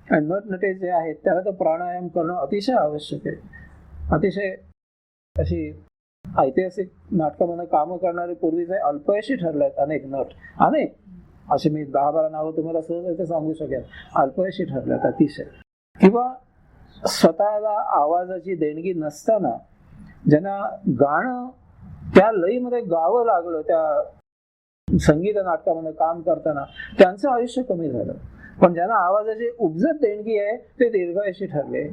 आणि नटनटे जे आहेत त्याला तर प्राणायाम करणं अतिशय आवश्यक आहे. अतिशय अशी ऐतिहासिक नाटकामध्ये कामं करणारे पूर्वीचे अल्पयशी ठरलेत अनेक नट, अनेक असे मी 10-12 नावं तुम्हाला सहज सांगू शकेन. अल्पयशी ठरल्यात अतिशय. किंवा स्वतःला आवाजाची देणगी नसताना ज्यांना गाणं त्या लईमध्ये गावं लागलं. त्या संगीत नाटकामध्ये काम करताना त्यांचं आयुष्य कमी झालं. पण ज्यांना आवाजाची उपजत देणगी आहे ते दीर्घायुषी ठरले,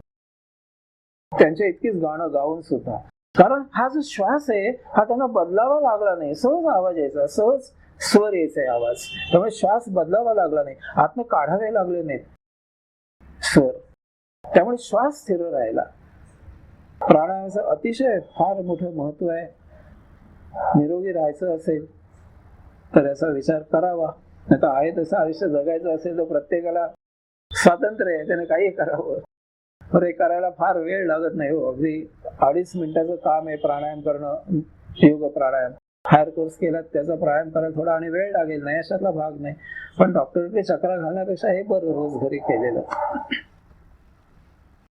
त्यांच्या इतकीच गाणं गाऊन सुद्धा. कारण हा जो श्वास आहे हा त्यांना बदलावा लागला नाही. सहज आवाज यायचा, सहज स्वर यायचा आवाज. त्यामुळे श्वास बदलावा लागला नाही, आत्म काढावे लागले नाहीत स्वर. त्यामुळे श्वास स्थिर राहिला. प्राणायामाचं अतिशय फार मोठं महत्व आहे. निरोगी राहायचं असेल तर याचा विचार करावा. नाही तर आहे तसं आयुष्य जगायचं असेल तर प्रत्येकाला स्वातंत्र्य आहे, त्याने काही करावं. हे करायला फार वेळ लागत नाही हो. अगदी 2.5 मिनिटाचं काम आहे प्राणायाम करणं, योग प्राणायाम. हायर कोर्स केला त्याचा प्राणायाम करायला थोडा आणि वेळ लागेल, नाही अशातला भाग नाही. पण डॉक्टरकडे चक्रा घालण्यापेक्षा हे बरं रोज घरी केलेलं.